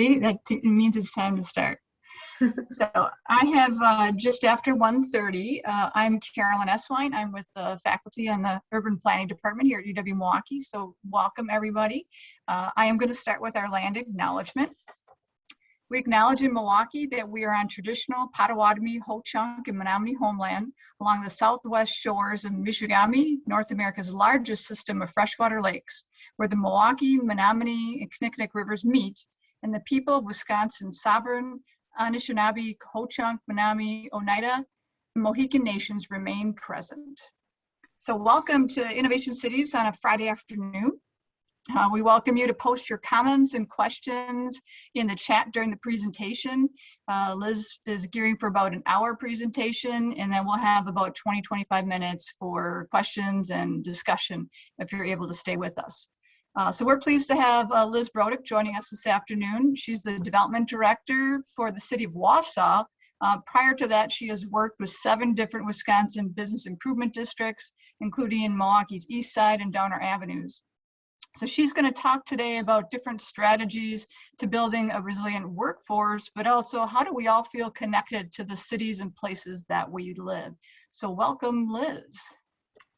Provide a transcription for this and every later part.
See, it means it's time to start. So I have just after 1:30. I'm Carolyn Eswine. I'm with the faculty on the Urban Planning Department here at UW-Milwaukee. So welcome everybody. I am going to start with our land acknowledgement. We acknowledge in Milwaukee that we are on traditional Potawatomi, Ho-Chunk, and Menominee homeland along the southwest shores of Michigamme, North America's largest system of freshwater lakes, where the Milwaukee, Menominee, and Kinnickinnic rivers meet, and the people of Wisconsin's sovereign Anishinaabe, Ho-Chunk, Menominee, Oneida, and Mohican nations remain present. So welcome to Innovation Cities on a Friday afternoon. We welcome you to post your comments and questions in the chat during the presentation. Liz is gearing for about an hour presentation, and then we'll have about 20-25 minutes for questions and discussion if you're able to stay with us. So we're pleased to have Liz Brodek joining us this afternoon. She's the Development Director for the City of Wausau. Prior to that, she has worked with 7 different Wisconsin business improvement districts, including in Milwaukee's East Side and Downer Avenues. So she's going to talk today about different strategies to building a resilient workforce, but also how do we all feel connected to the cities and places that we live. So welcome, Liz.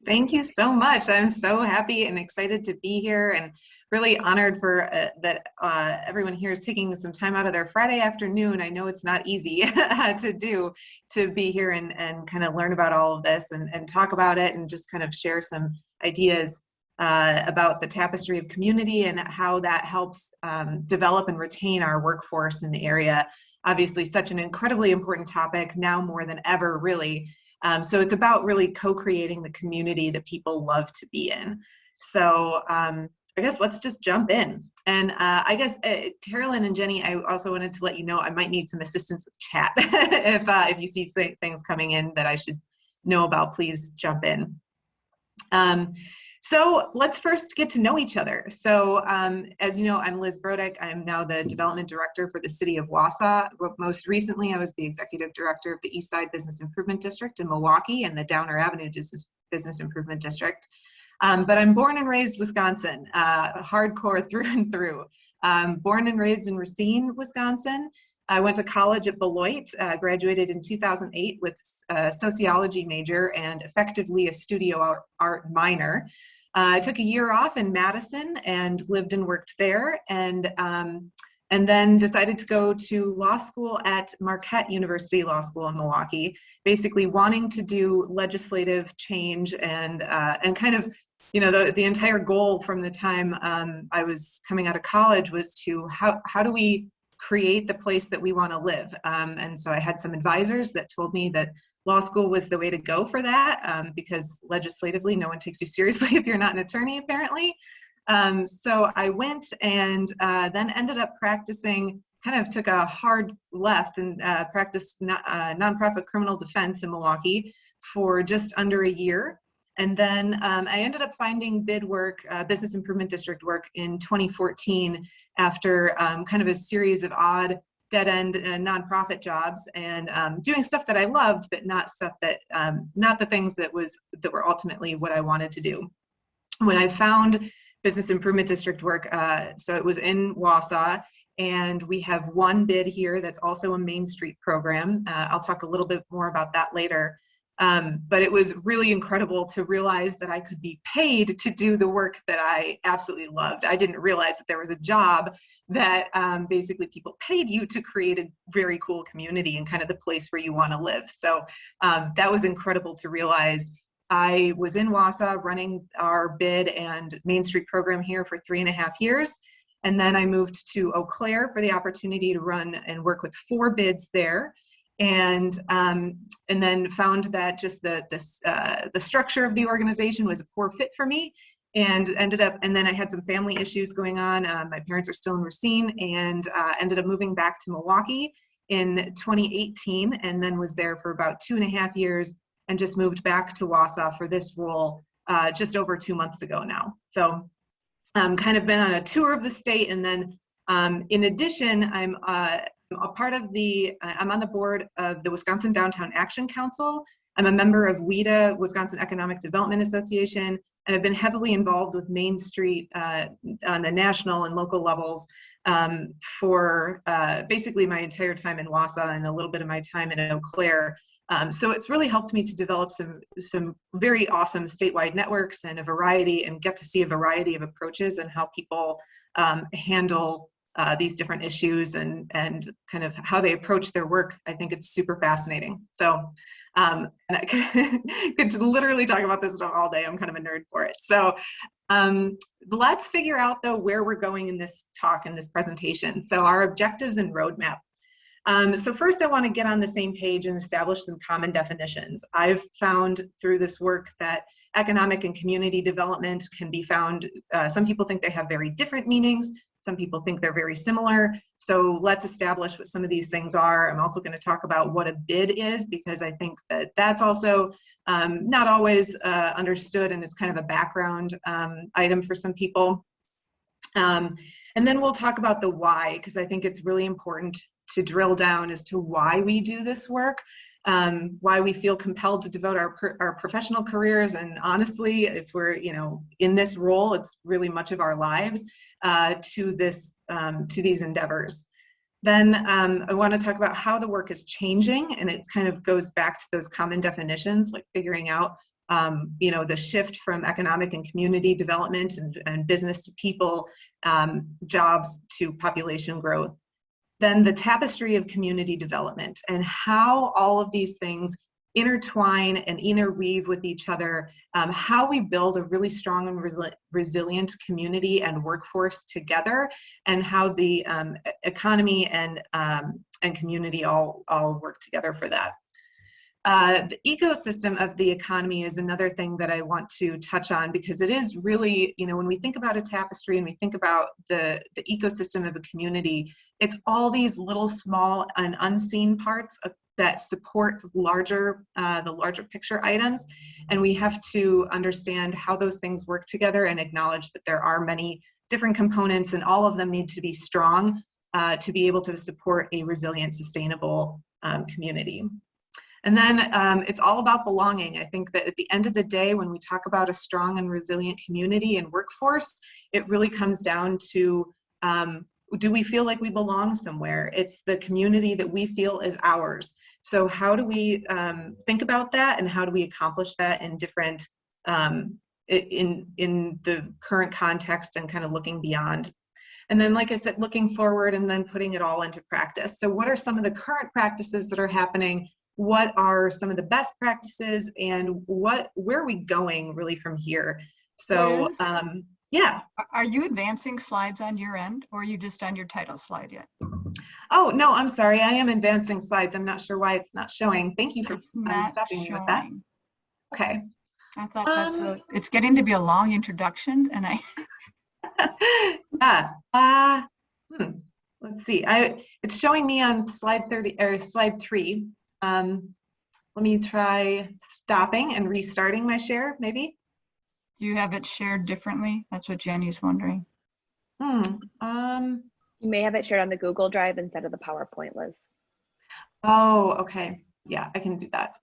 Thank you so much. I'm so happy and excited to be here, and really honored for that everyone here is taking some time out of their Friday afternoon. I know it's not easy to be here and kind of learn about all of this and talk about it and just kind of share some ideas about the tapestry of community and how that helps develop and retain our workforce in the area. Obviously, such an incredibly important topic now more than ever, really. So it's about really co-creating the community that people love to be in. So I guess let's just jump in. And I guess, Carolyn and Jenny, I also wanted to let you know I might need some assistance with chat. If you see things coming in that I should know about, please jump in. So let's first get to know each other. So as you know, I'm Liz Brodek. I'm now the Development Director for the City of Wausau. Most recently, I was the Executive Director of the East Side Business Improvement District in Milwaukee and the Downer Avenue Business Improvement District. But I'm born and raised Wisconsin, hardcore through and through. Born and raised in Racine, Wisconsin. I went to college at Beloit, graduated in 2008 with a sociology major and effectively a studio art minor. I took a year off in Madison and lived and worked there, and then decided to go to law school at Marquette University Law School in Milwaukee, basically wanting to do legislative change and kind of, you know, the entire goal from the time I was coming out of college was to how do we create the place that we want to live. And so I had some advisors that told me that law school was the way to go for that, because legislatively, no one takes you seriously if you're not an attorney, apparently. So I went and then ended up practicing, kind of took a hard left and practiced nonprofit criminal defense in Milwaukee for just under a year. And then I ended up finding bid work, business improvement district work in 2014 after kind of a series of odd dead-end nonprofit jobs and doing stuff that I loved, but not stuff that, not the things that were ultimately what I wanted to do. When I found business improvement district work, so it was in Wausau, and we have one bid here that's also a Main Street program. I'll talk a little bit more about that later. But it was really incredible to realize that I could be paid to do the work that I absolutely loved. I didn't realize that there was a job that basically people paid you to create a very cool community and kind of the place where you want to live. So that was incredible to realize. I was in Wausau running our bid and Main Street program here for 3.5 years. And then I moved to Eau Claire for the opportunity to run and work with 4 bids there. And then found that just the structure of the organization was a poor fit for me, and then I had some family issues going on. My parents are still in Racine, and ended up moving back to Milwaukee in 2018, and then was there for about 2.5 years, and just moved back to Wausau for this role just over 2 months ago now. So kind of been on a tour of the state, and then in addition, I'm on the board of the Wisconsin Downtown Action Council. I'm a member of WIDA, Wisconsin Economic Development Association, and I've been heavily involved with Main Street on the national and local levels for basically my entire time in Wausau and a little bit of my time in Eau Claire. So it's really helped me to develop some very awesome statewide networks and get to see a variety of approaches and how people handle these different issues and kind of how they approach their work. I think it's super fascinating. So, and I could literally talk about this stuff all day. I'm kind of a nerd for it. So let's figure out though where we're going in this talk, in this presentation. So our objectives and roadmap. So first I want to get on the same page and establish some common definitions. I've found through this work that economic and community development can be found, some people think they have very different meanings, some people think they're very similar. So let's establish what some of these things are. I'm also going to talk about what a bid is, because I think that that's also not always understood, and it's kind of a background item for some people. And then we'll talk about the why, because I think it's really important to drill down as to why we do this work, why we feel compelled to devote our professional careers, and honestly, if we're in this role, it's really much of our lives, to these endeavors. Then I want to talk about how the work is changing, and it kind of goes back to those common definitions, like figuring out the shift from economic and community development and business to people, jobs to population growth. Then the tapestry of community development and how all of these things intertwine and interweave with each other, how we build a really strong and resilient community and workforce together, and how the economy and community all work together for that. The ecosystem of the economy is another thing that I want to touch on, because it is really, when we think about a tapestry and we think about the ecosystem of a community, it's all these little small and unseen parts that support the larger picture items. And we have to understand how those things work together and acknowledge that there are many different components, and all of them need to be strong to be able to support a resilient, sustainable community. And then it's all about belonging. I think that at the end of the day, when we talk about a strong and resilient community and workforce, it really comes down to, do we feel like we belong somewhere? It's the community that we feel is ours. So how do we think about that, and how do we accomplish that in different, in the current context, and kind of looking beyond? And then, like I said, looking forward and then putting it all into practice. So what are some of the current practices that are happening? What are some of the best practices, and where are we going really from here? So yeah. Are you advancing slides on your end, or are you just on your title slide yet? Oh, no, I'm sorry. I am advancing slides. I'm not sure why it's not showing. Thank you for stopping me with that. Okay. I thought it's getting to be a long introduction, and yeah. Let's see. It's showing me on slide 30 or slide 3. Let me try stopping and restarting my share, maybe. Do you have it shared differently? That's what Jenny's wondering. You may have it shared on the Google Drive instead of the PowerPoint, Liz. Oh, okay. Yeah, I can do that.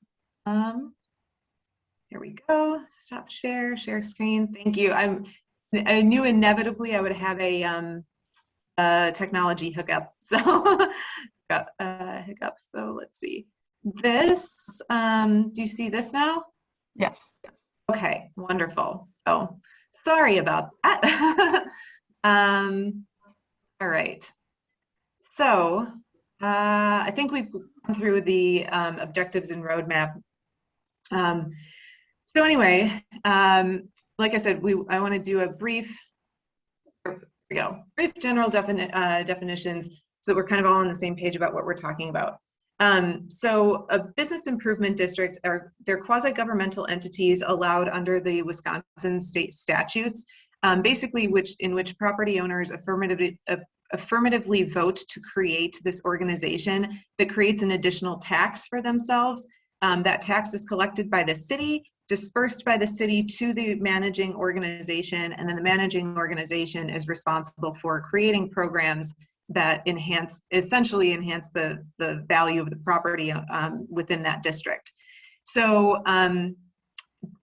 Here we go. Stop share screen. Thank you. I knew inevitably I would have a technology hookup. So hiccup. So let's see. This, do you see this now? Yes. Okay, wonderful. So sorry about that. All right. So I think we've gone through the objectives and roadmap. So anyway, like I said, I want to do a brief general definitions, so we're kind of all on the same page about what we're talking about. So a business improvement district they're quasi-governmental entities allowed under the Wisconsin state statutes, basically in which property owners affirmatively vote to create this organization that creates an additional tax for themselves. That tax is collected by the city, dispersed by the city to the managing organization, and then the managing organization is responsible for creating programs that essentially enhance the value of the property within that district. So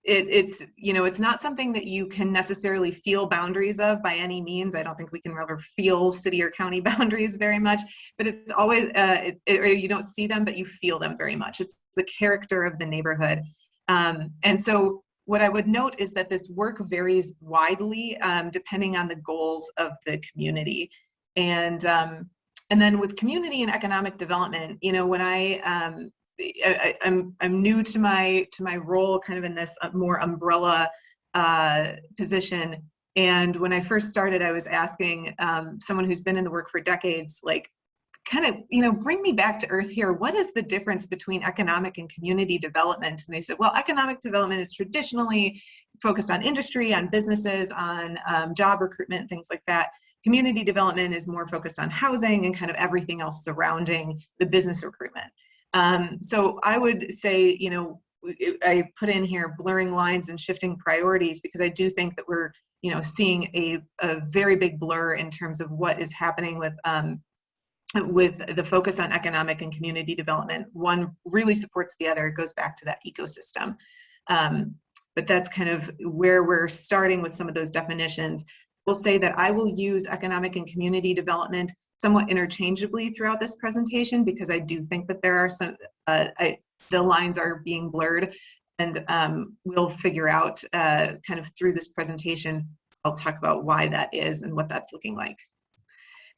it's, you know, it's not something that you can necessarily feel boundaries of by any means. I don't think we can ever feel city or county boundaries very much, but it's always, or you don't see them, but you feel them very much. It's the character of the neighborhood. And so what I would note is that this work varies widely depending on the goals of the community. And then with community and economic development, you know, when I'm new to my role kind of in this more umbrella position. And when I first started, I was asking someone who's been in the work for decades, like, kind of, you know, bring me back to earth here. What is the difference between economic and community development? And they said, well, economic development is traditionally focused on industry, on businesses, on job recruitment, things like that. Community development is more focused on housing and kind of everything else surrounding the business recruitment. So I would say, you know, I put in here blurring lines and shifting priorities, because I do think that we're, you know, seeing a very big blur in terms of what is happening with the focus on economic and community development. One really supports the other. It goes back to that ecosystem. But that's kind of where we're starting with some of those definitions. We'll say that I will use economic and community development somewhat interchangeably throughout this presentation, because I do think that there are some, the lines are being blurred, and we'll figure out kind of through this presentation, I'll talk about why that is and what that's looking like.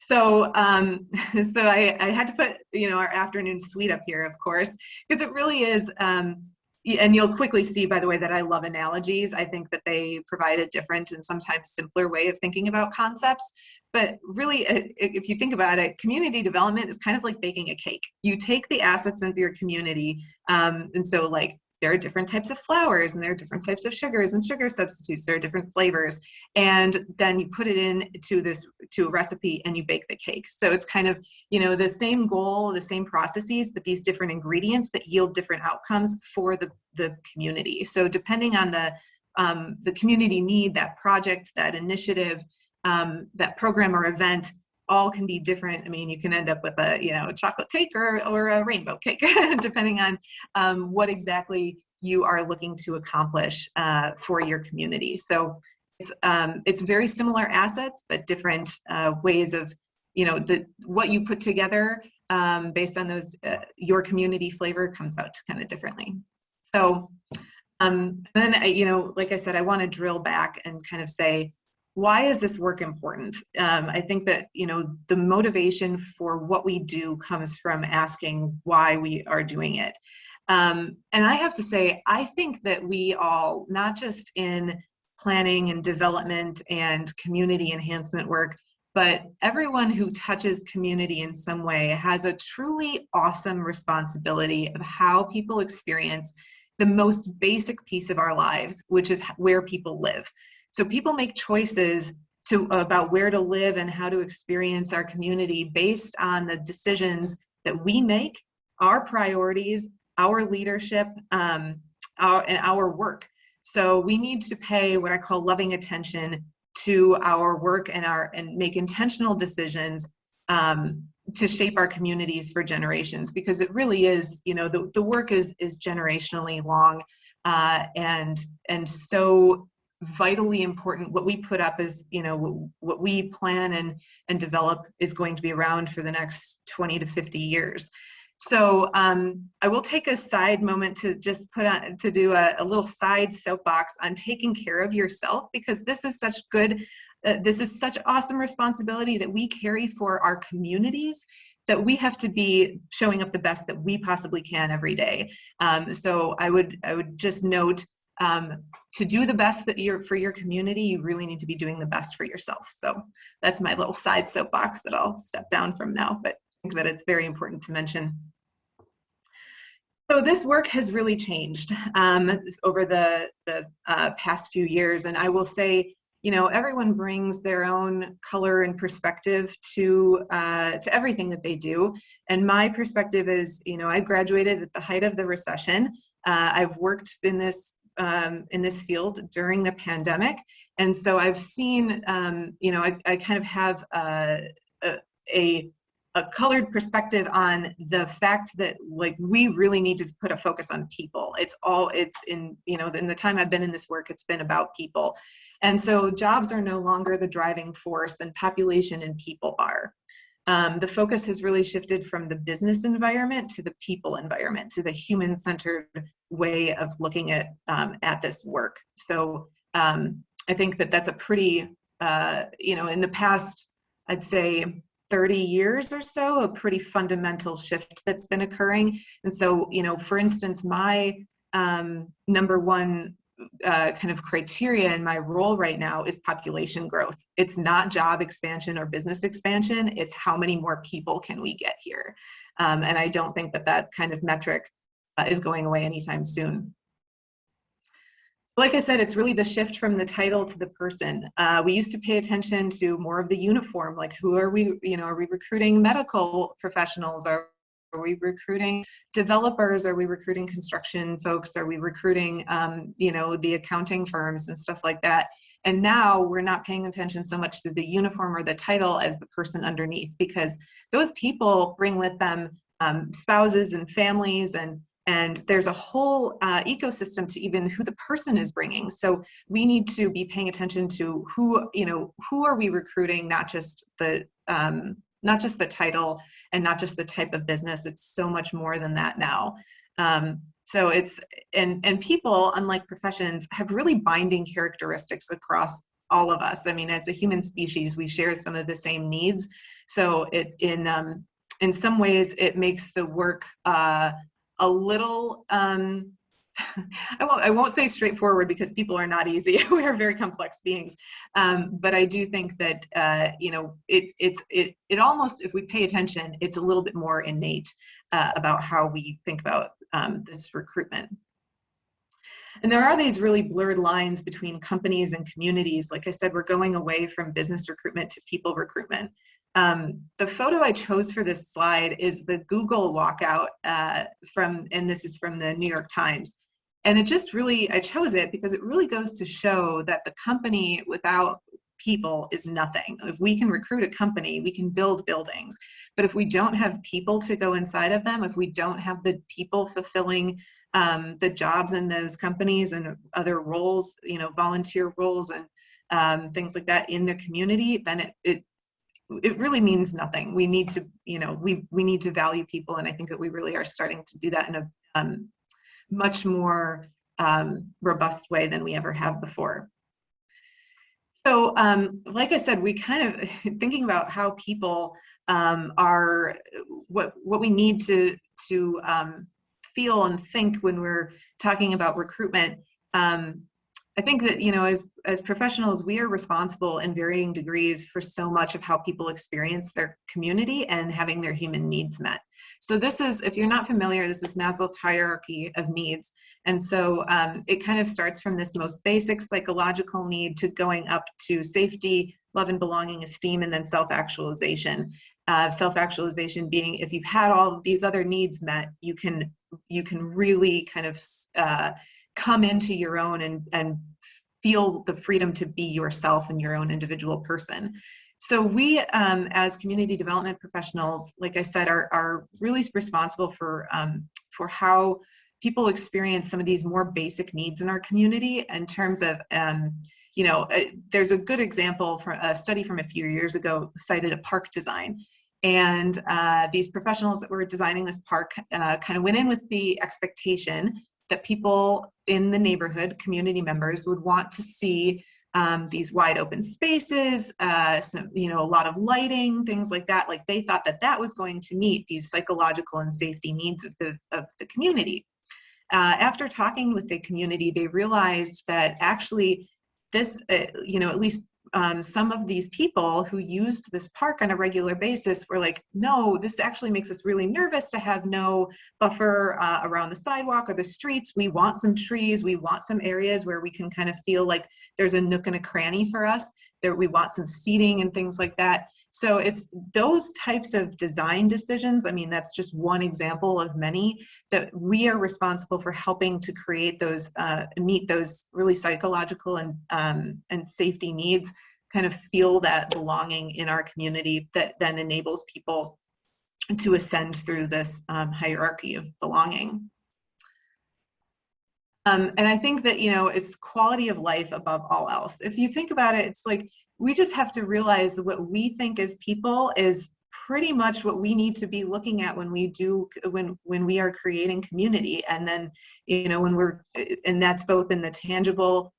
So, so I had to put, you know, our afternoon suite up here, of course, because it really is, and you'll quickly see, by the way, that I love analogies. I think that they provide a different and sometimes simpler way of thinking about concepts. But really, if you think about it, community development is kind of like baking a cake. You take the assets of your community, and so like, there are different types of flours, and there are different types of sugars and sugar substitutes. There are different flavors, and then you put it to a recipe and you bake the cake. So it's kind of, you know, the same goal, the same processes, but these different ingredients that yield different outcomes for the community. So depending on the community need, that project, that initiative, that program or event, all can be different. I mean, you can end up with a, you know, chocolate cake or a rainbow cake, depending on what you are looking to accomplish for your community. So it's very similar assets, but different ways of, you know, what you put together based on those, your community flavor comes out kind of differently. So then, you know, like I said, I want to drill back and kind of say, why is this work important? I think that, you know, the motivation for what we do comes from asking why we are doing it. And I have to say, I think that we all, not just in planning and development and community enhancement work, but everyone who touches community in some way has a truly awesome responsibility of how people experience the most basic piece of our lives, which is where people live. So people make choices about where to live and how to experience our community based on the decisions that we make, our priorities, our leadership, and our work. So we need to pay what I call loving attention to our work and make intentional decisions to shape our communities for generations, because it really is, you know, the work is generationally long, and so vitally important. What we put up is, you know, what we plan and develop is going to be around for the next 20 to 50 years. So I will take a side moment to just do a little side soapbox on taking care of yourself, because this is such awesome responsibility that we carry for our communities, that we have to be showing up the best that we possibly can every day. So I would just note, to do the best for your community, you really need to be doing the best for yourself. So that's my little side soapbox that I'll step down from now, but I think that it's very important to mention. So this work has really changed over the past few years, and I will say, you know, everyone brings their own color and perspective to everything that they do. And my perspective is, you know, I graduated at the height of the recession. I've worked in this field during the pandemic, and so I've seen, you know, I kind of have a a colored perspective on the fact that like we really need to put a focus on people. It's in, you know, in the time I've been in this work, it's been about people. And so jobs are no longer the driving force, and population and people are. The focus has really shifted from the business environment to the people environment, to the human-centered way of looking at this work. So I think that that's a pretty, you know, in the past, I'd say 30 years or so, a pretty fundamental shift that's been occurring. And so, you know, for instance, my number one kind of criteria in my role right now is population growth. It's not job expansion or business expansion. It's how many more people can we get here? And I don't think that that kind of metric is going away anytime soon. Like I said, it's really the shift from the title to the person. We used to pay attention to more of the uniform, like who are we, you know, are we recruiting medical professionals? Are we recruiting developers? Are we recruiting construction folks? Are we recruiting, you know, the accounting firms and stuff like that? And now we're not paying attention so much to the uniform or the title as the person underneath, because those people bring with them spouses and families, and there's a whole ecosystem to even who the person is bringing. So we need to be paying attention to who, you know, who are we recruiting, not just the title and not just the type of business. It's so much more than that now. So it's, and people, unlike professions, have really binding characteristics across all of us. I mean, as a human species, we share some of the same needs. So it, in some ways, it makes the work a little, I won't say straightforward, because people are not easy. We are very complex beings. But I do think that, you know, it almost, if we pay attention, it's a little bit more innate about how we think about this recruitment. And there are these really blurred lines between companies and communities. Like I said, we're going away from business recruitment to people recruitment. The photo I chose for this slide is the Google walkout and this is from the New York Times. And it just really, I chose it because it really goes to show that the company without people is nothing. If we can recruit a company, we can build buildings. But if we don't have people to go inside of them, if we don't have the people fulfilling the jobs in those companies and other roles, you know, volunteer roles and things like that in the community, then it really means nothing. We need to, you know, we need to value people. And I think that we really are starting to do that in a much more robust way than we ever have before. So like I said, we kind of thinking about how people are, what we need to feel and think when we're talking about recruitment. I think that, you know, as professionals, we are responsible in varying degrees for so much of how people experience their community and having their human needs met. So this is, if you're not familiar, this is Maslow's hierarchy of needs. And so it kind of starts from this most basic psychological need to going up to safety, love and belonging, esteem, and then self-actualization. Self-actualization being, if you've had all of these other needs met, you can really kind of come into your own and feel the freedom to be yourself and your own individual person. So we, as community development professionals, like I said, are really responsible for how people experience some of these more basic needs in our community in terms of, you know, there's a good example from a study from a few years ago cited a park design. And these professionals that were designing this park kind of went in with the expectation that people in the neighborhood, community members, would want to see these wide open spaces, some, you know, a lot of lighting, things like that. Like they thought that that was going to meet these psychological and safety needs of the community. After talking with the community, they realized that actually this, you know, at least some of these people who used this park on a regular basis were like, no, this actually makes us really nervous to have no buffer around the sidewalk or the streets. We want some trees. We want some areas where we can kind of feel like there's a nook and a cranny for us, that we want some seating and things like that. So it's those types of design decisions. I mean, that's just one example of many that we are responsible for helping to create those, meet those really psychological and safety needs, kind of feel that belonging in our community that then enables people to ascend through this hierarchy of belonging. And I think that, you know, it's quality of life above all else. If you think about it, it's like, we just have to realize that what we think as people is pretty much what we need to be looking at when we are creating community. And then, you know, and that's both in the tangible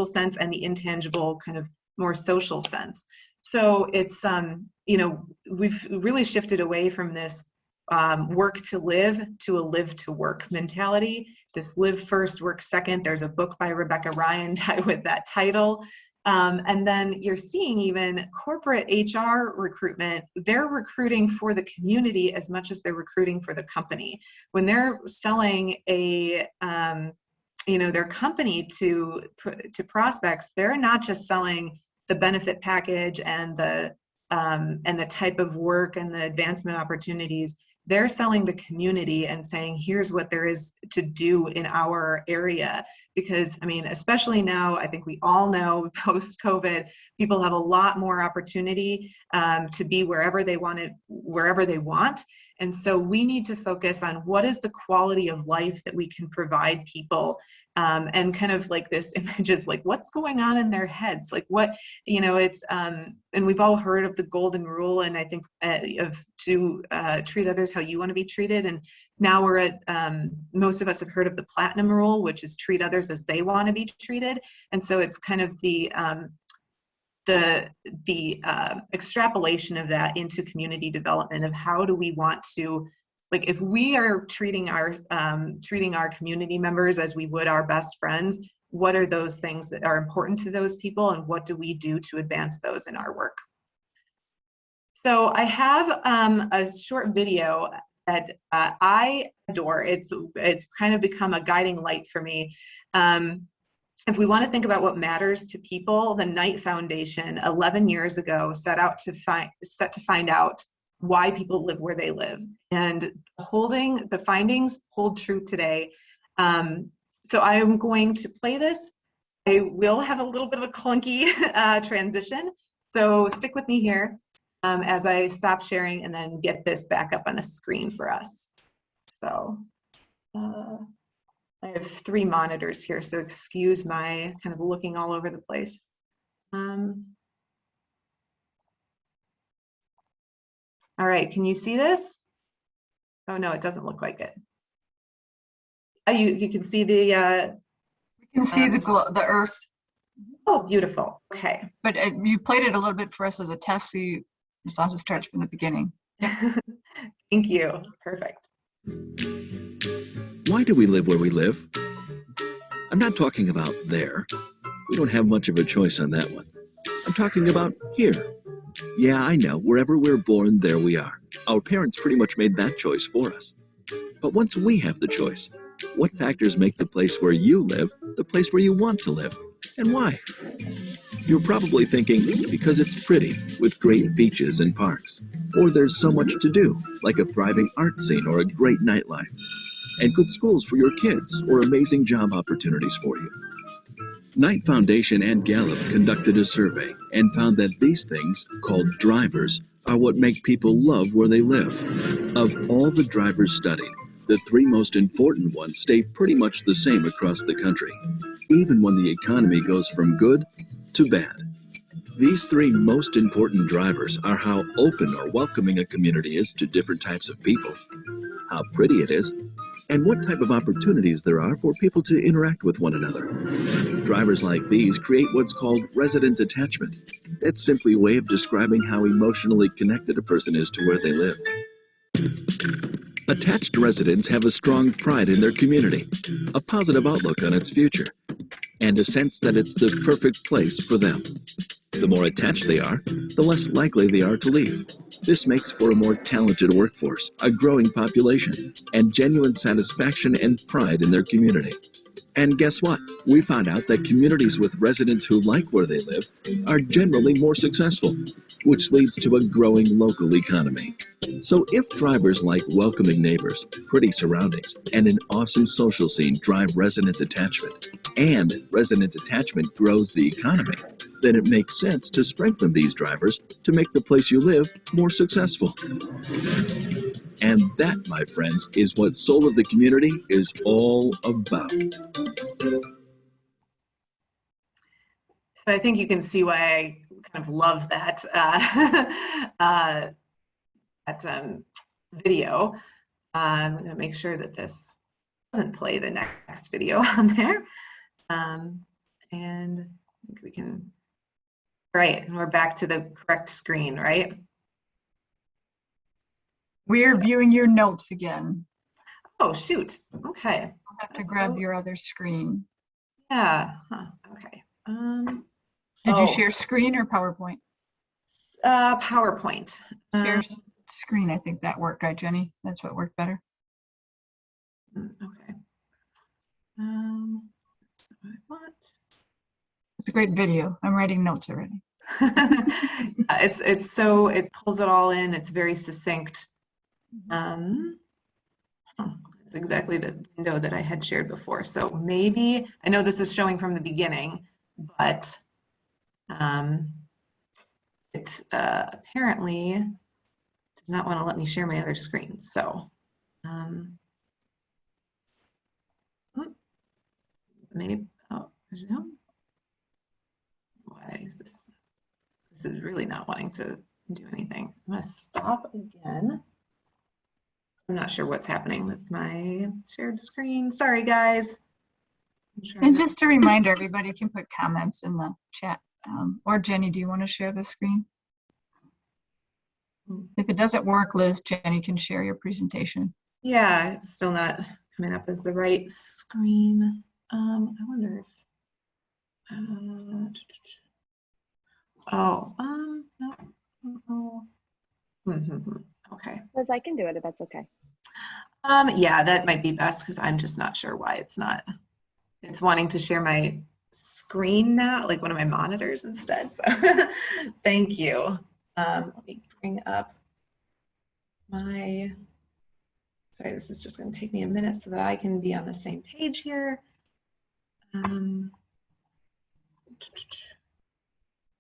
sense and the intangible kind of more social sense. So it's, you know, we've really shifted away from this work to live to a live to work mentality. This live first, work second. There's a book by Rebecca Ryan with that title. And then you're seeing even corporate HR recruitment, they're recruiting for the community as much as they're recruiting for the company. When they're selling a, you know, their company to prospects, they're not just selling the benefit package and the type of work and the advancement opportunities. They're selling the community and saying, here's what there is to do in our area. Because, I mean, especially now, I think we all know post-COVID, people have a lot more opportunity to be wherever they want. And so we need to focus on what is the quality of life that we can provide people, and kind of like this image is like, what's going on in their heads? Like what, you know, it's, and we've all heard of the golden rule, and I think to treat others how you want to be treated. And now we're at, most of us have heard of the platinum rule, which is treat others as they want to be treated. And so it's kind of the extrapolation of that into community development of how do we want to, like, if we are treating our community members as we would our best friends, what are those things that are important to those people, and what do we do to advance those in our work? So I have a short video that I adore. It's kind of become a guiding light for me. If we want to think about what matters to people, the Knight Foundation 11 years ago set to find out why people live where they live, and the findings hold true today. So I am going to play this. I will have a little bit of a clunky transition, so stick with me here as I stop sharing and then get this back up on a screen for us. So I have 3 monitors here, so excuse my kind of looking all over the place. All right, can you see this? Oh no, it doesn't look like it. Oh, you can see the. You can see the Earth. Oh, beautiful. Okay. But you played it a little bit for us as a test, so you just have to start from the beginning. Thank you. Perfect. Why do we live where we live? I'm not talking about there. We don't have much of a choice on that one. I'm talking about here. Yeah, I know, wherever we're born, there we are. Our parents pretty much made that choice for us. But once we have the choice, what factors make the place where you live the place where you want to live? And why? You're probably thinking, because it's pretty, with great beaches and parks. Or there's so much to do, like a thriving art scene or a great nightlife. And good schools for your kids, or amazing job opportunities for you. Knight Foundation and Gallup conducted a survey and found that these things, called drivers, are what make people love where they live. Of all the drivers studied, the 3 most important ones stay pretty much the same across the country, even when the economy goes from good to bad. These 3 most important drivers are how open or welcoming a community is to different types of people, how pretty it is, and what type of opportunities there are for people to interact with one another. Drivers like these create what's called resident attachment. It's simply a way of describing how emotionally connected a person is to where they live. Attached residents have a strong pride in their community, a positive outlook on its future, and a sense that it's the perfect place for them. The more attached they are, the less likely they are to leave. This makes for a more talented workforce, a growing population, and genuine satisfaction and pride in their community. And guess what? We found out that communities with residents who like where they live are generally more successful, which leads to a growing local economy. So if drivers like welcoming neighbors, pretty surroundings, and an awesome social scene drive resident attachment, and resident attachment grows the economy, then it makes sense to strengthen these drivers to make the place you live more successful. And that, my friends, is what Soul of the Community is all about. So I think you can see why I kind of love that video. I'm going to make sure that this doesn't play the next video on there. And I think we can, right, and we're back to the correct screen, right? We're viewing your notes again. Oh, shoot. Okay. You'll have to grab your other screen. Yeah. Huh. Okay. Did you share screen or PowerPoint? PowerPoint. Share screen, I think that worked, right, Jenny? That's what worked better. Okay. That's what I want. It's a great video. I'm writing notes already. It's so, it pulls it all in. It's very succinct. It's exactly the window that I had shared before. So maybe, I know this is showing from the beginning, but it apparently does not want to let me share my other screen. So maybe, oh, Zoom. Why is this? This is really not wanting to do anything. I'm going to stop again. I'm not sure what's happening with my shared screen. Sorry, guys. And just a reminder, everybody can put comments in the chat. Or Jenny, do you want to share the screen? If it doesn't work, Liz, Jenny can share your presentation. Yeah, it's still not coming up as the right screen. I wonder if, no. Okay. Liz, I can do it if that's okay. Yeah, that might be best because I'm just not sure why it's not. It's wanting to share my screen now, like one of my monitors instead. So thank you. Let me bring up my, sorry, this is just going to take me a minute so that I can be on the same page here.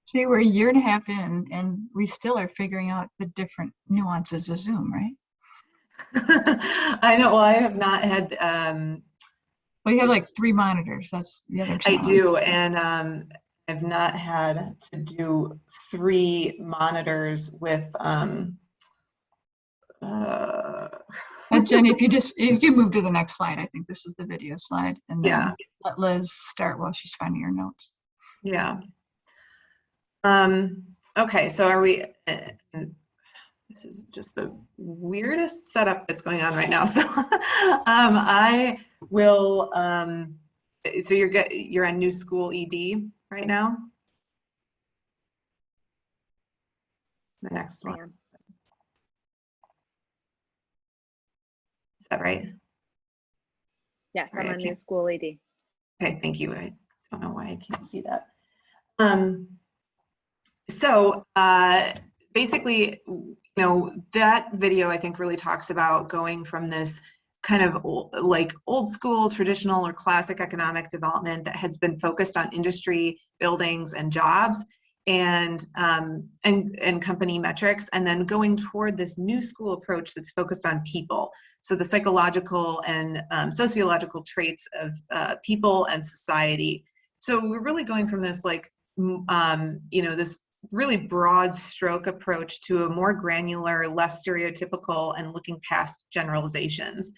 See, we're a year and a half in, and we still are figuring out the different nuances of Zoom, right? I know. Well, I have not had. Well, you have like 3 monitors. That's the other challenge. I do, and I've not had to do 3 monitors with. Jenny, if you can move to the next slide, I think this is the video slide, and then Yeah. let Liz start while she's finding her notes. Yeah. Okay, so are we? This is just the weirdest setup that's going on right now. So I will. So you're on New School ED right now. The next one. Is that right? Yes, Sorry, I'm on New School ED. Okay, thank you. I don't know why I can't see that. So basically, you know, that video I think really talks about going from this kind of old school, traditional or classic economic development that has been focused on industry, buildings, and jobs, and company metrics, and then going toward this new school approach that's focused on people. So the psychological and sociological traits of people and society. So we're really going from this you know, this really broad stroke approach to a more granular, less stereotypical, and looking past generalizations.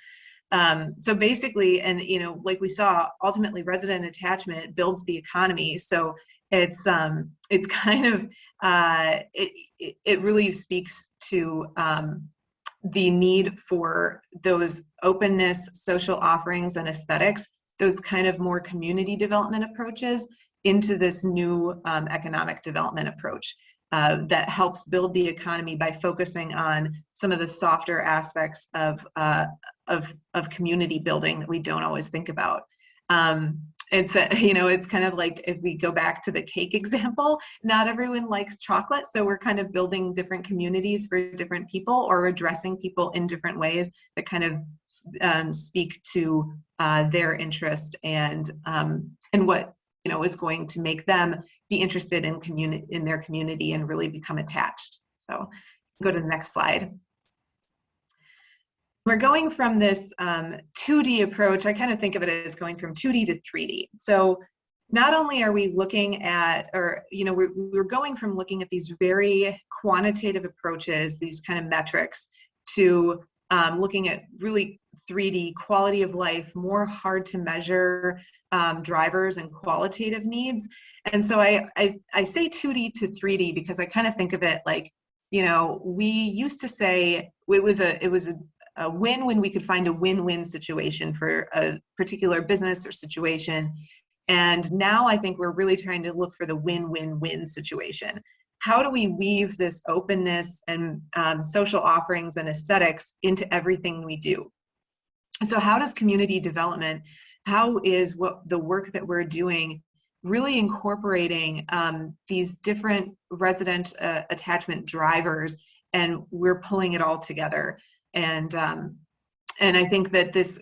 So basically, and you know, like we saw, ultimately resident attachment builds the economy. So it's kind of, it really speaks to the need for those openness, social offerings, and aesthetics, those kind of more community development approaches into this new economic development approach that helps build the economy by focusing on some of the softer aspects of community building that we don't always think about. It's you know, it's kind of like if we go back to the cake example, not everyone likes chocolate, so we're kind of building different communities for different people, or addressing people in different ways that kind of speak to their interest and and what is going to make them be interested in their community and really become attached. So go to the next slide. We're going from this 2D approach. I kind of think of it as going from 2D to 3D. So not only are we looking at, we're going from looking at these very quantitative approaches, these kind of metrics, to looking at really 3D quality of life, more hard to measure drivers and qualitative needs. And so I say 2D to 3D because I kind of think of it like, we used to say it was a win when we could find a win-win situation for a particular business or situation. And now I think we're really trying to look for the win-win-win situation. How do we weave this openness and social offerings and aesthetics into everything we do? So how does community development, how is the work that we're doing really incorporating these different resident attachment drivers, and we're pulling it all together? And I think that this,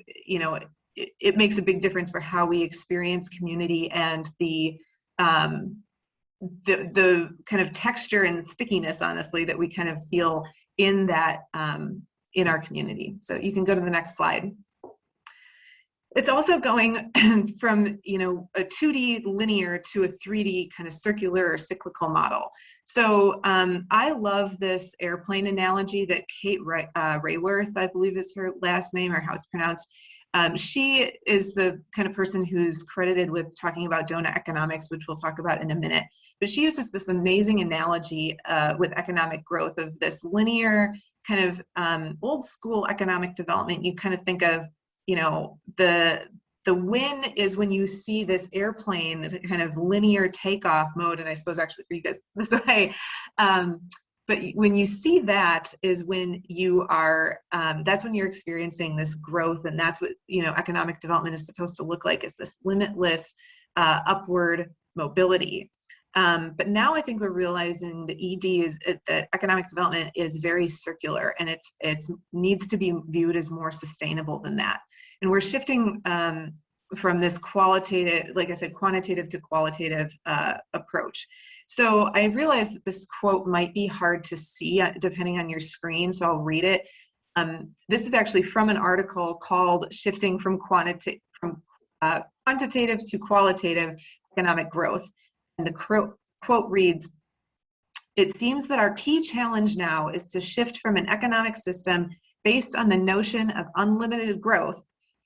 it makes a big difference for how we experience community and the kind of texture and stickiness, honestly, that we kind of feel in that in our community. So you can go to the next slide. It's also going from a 2D linear to a 3D kind of circular or cyclical model. So I love this airplane analogy that Kate Rayworth, I believe is her last name or how it's pronounced. She is the kind of person who's credited with talking about donut economics, which we'll talk about in a minute. But she uses this amazing analogy with economic growth of this linear kind of old school economic development. You kind of think of, the win is when you see this airplane kind of linear takeoff mode, and I suppose actually for you guys this way, but when you see that is when you are, that's when you're experiencing this growth, and that's what economic development is supposed to look like, is this limitless upward mobility. But now I think we're realizing the ED is that economic development is very circular, and it needs to be viewed as more sustainable than that. And we're shifting from this qualitative, like I said, quantitative to qualitative approach. So I realized that this quote might be hard to see depending on your screen, so I'll read it. This is actually from an article called Shifting from Quantitative to Qualitative Economic Growth. And the quote reads, "It seems that our key challenge now is to shift from an economic system based on the notion of unlimited growth,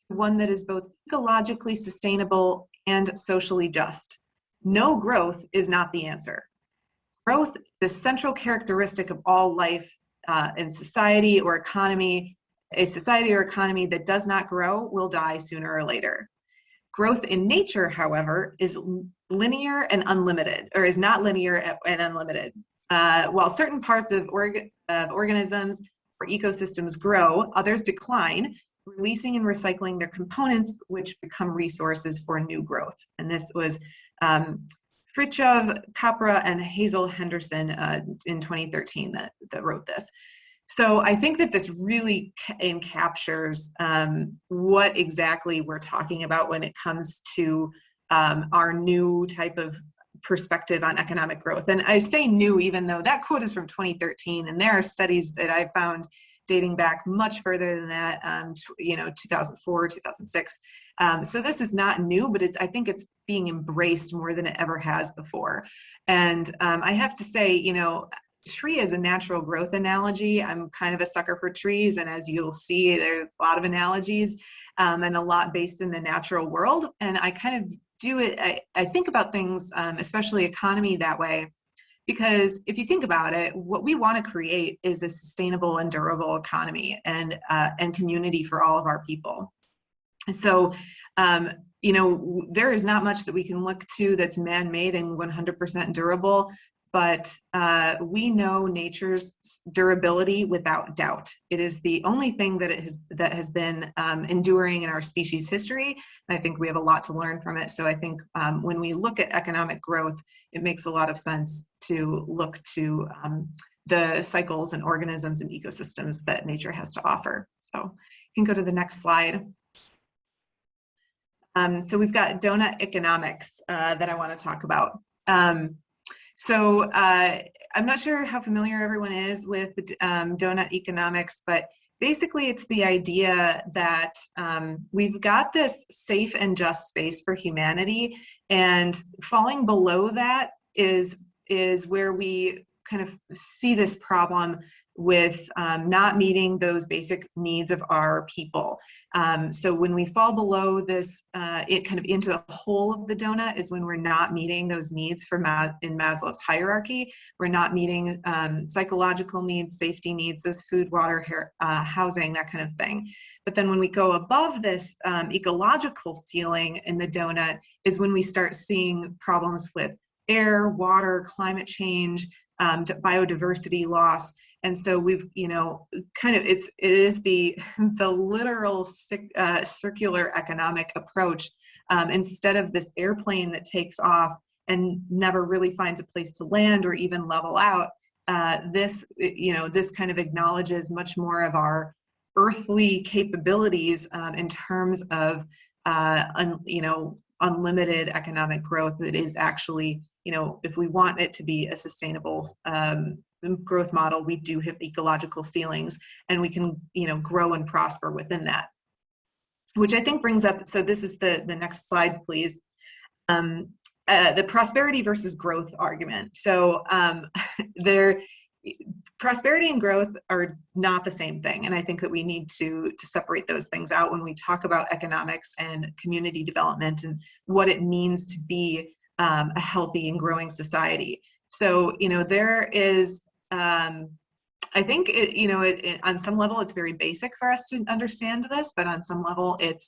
one that is both ecologically sustainable and socially just. No growth is not the answer. Growth is the central characteristic of all life in society or economy. A society or economy that does not grow will die sooner or later. Growth in nature, however, is linear and unlimited, or is not linear and unlimited. While certain parts of organisms or ecosystems grow, others decline, releasing and recycling their components, which become resources for new growth." And this was Fritjof Capra and Hazel Henderson in 2013 that wrote this. So I think that this really captures what exactly we're talking about when it comes to our new type of perspective on economic growth. And I say new, even though that quote is from 2013, and there are studies that I found dating back much further than that, 2004, 2006. So this is not new, but I think it's being embraced more than it ever has before. And I have to say, tree is a natural growth analogy. I'm kind of a sucker for trees, and as you'll see, there's a lot of analogies and a lot based in the natural world. And I kind of do it, I think about things, especially economy, that way. Because if you think about it, what we want to create is a sustainable and durable economy and community for all of our people. So, there is not much that we can look to that's man-made and 100% durable, but we know nature's durability without doubt. It is the only thing that has been enduring in our species history. And I think we have a lot to learn from it. So I think when we look at economic growth, it makes a lot of sense to look to the cycles and organisms and ecosystems that nature has to offer. So you can go to the next slide. So we've got donut economics that I want to talk about. I'm not sure how familiar everyone is with donut economics, but basically it's the idea that we've got this safe and just space for humanity, and falling below that is where we kind of see this problem with not meeting those basic needs of our people. So when we fall below this, it kind of into the hole of the donut is when we're not meeting those needs in Maslow's hierarchy. We're not meeting psychological needs, safety needs, as food, water, housing, that kind of thing. But then when we go above this ecological ceiling in the donut is when we start seeing problems with air, water, climate change, biodiversity loss. And so we've, kind of, it is the literal circular economic approach. Instead of this airplane that takes off and never really finds a place to land or even level out, this kind of acknowledges much more of our earthly capabilities in terms of, unlimited economic growth that is actually, if we want it to be a sustainable growth model, we do have ecological ceilings, and we can, grow and prosper within that. Which I think brings up, so this is the next slide, please. The prosperity versus growth argument. So prosperity and growth are not the same thing, and I think that we need to separate those things out when we talk about economics and community development and what it means to be a healthy and growing society. So, there is, I think, on some level, it's very basic for us to understand this, but on some level, it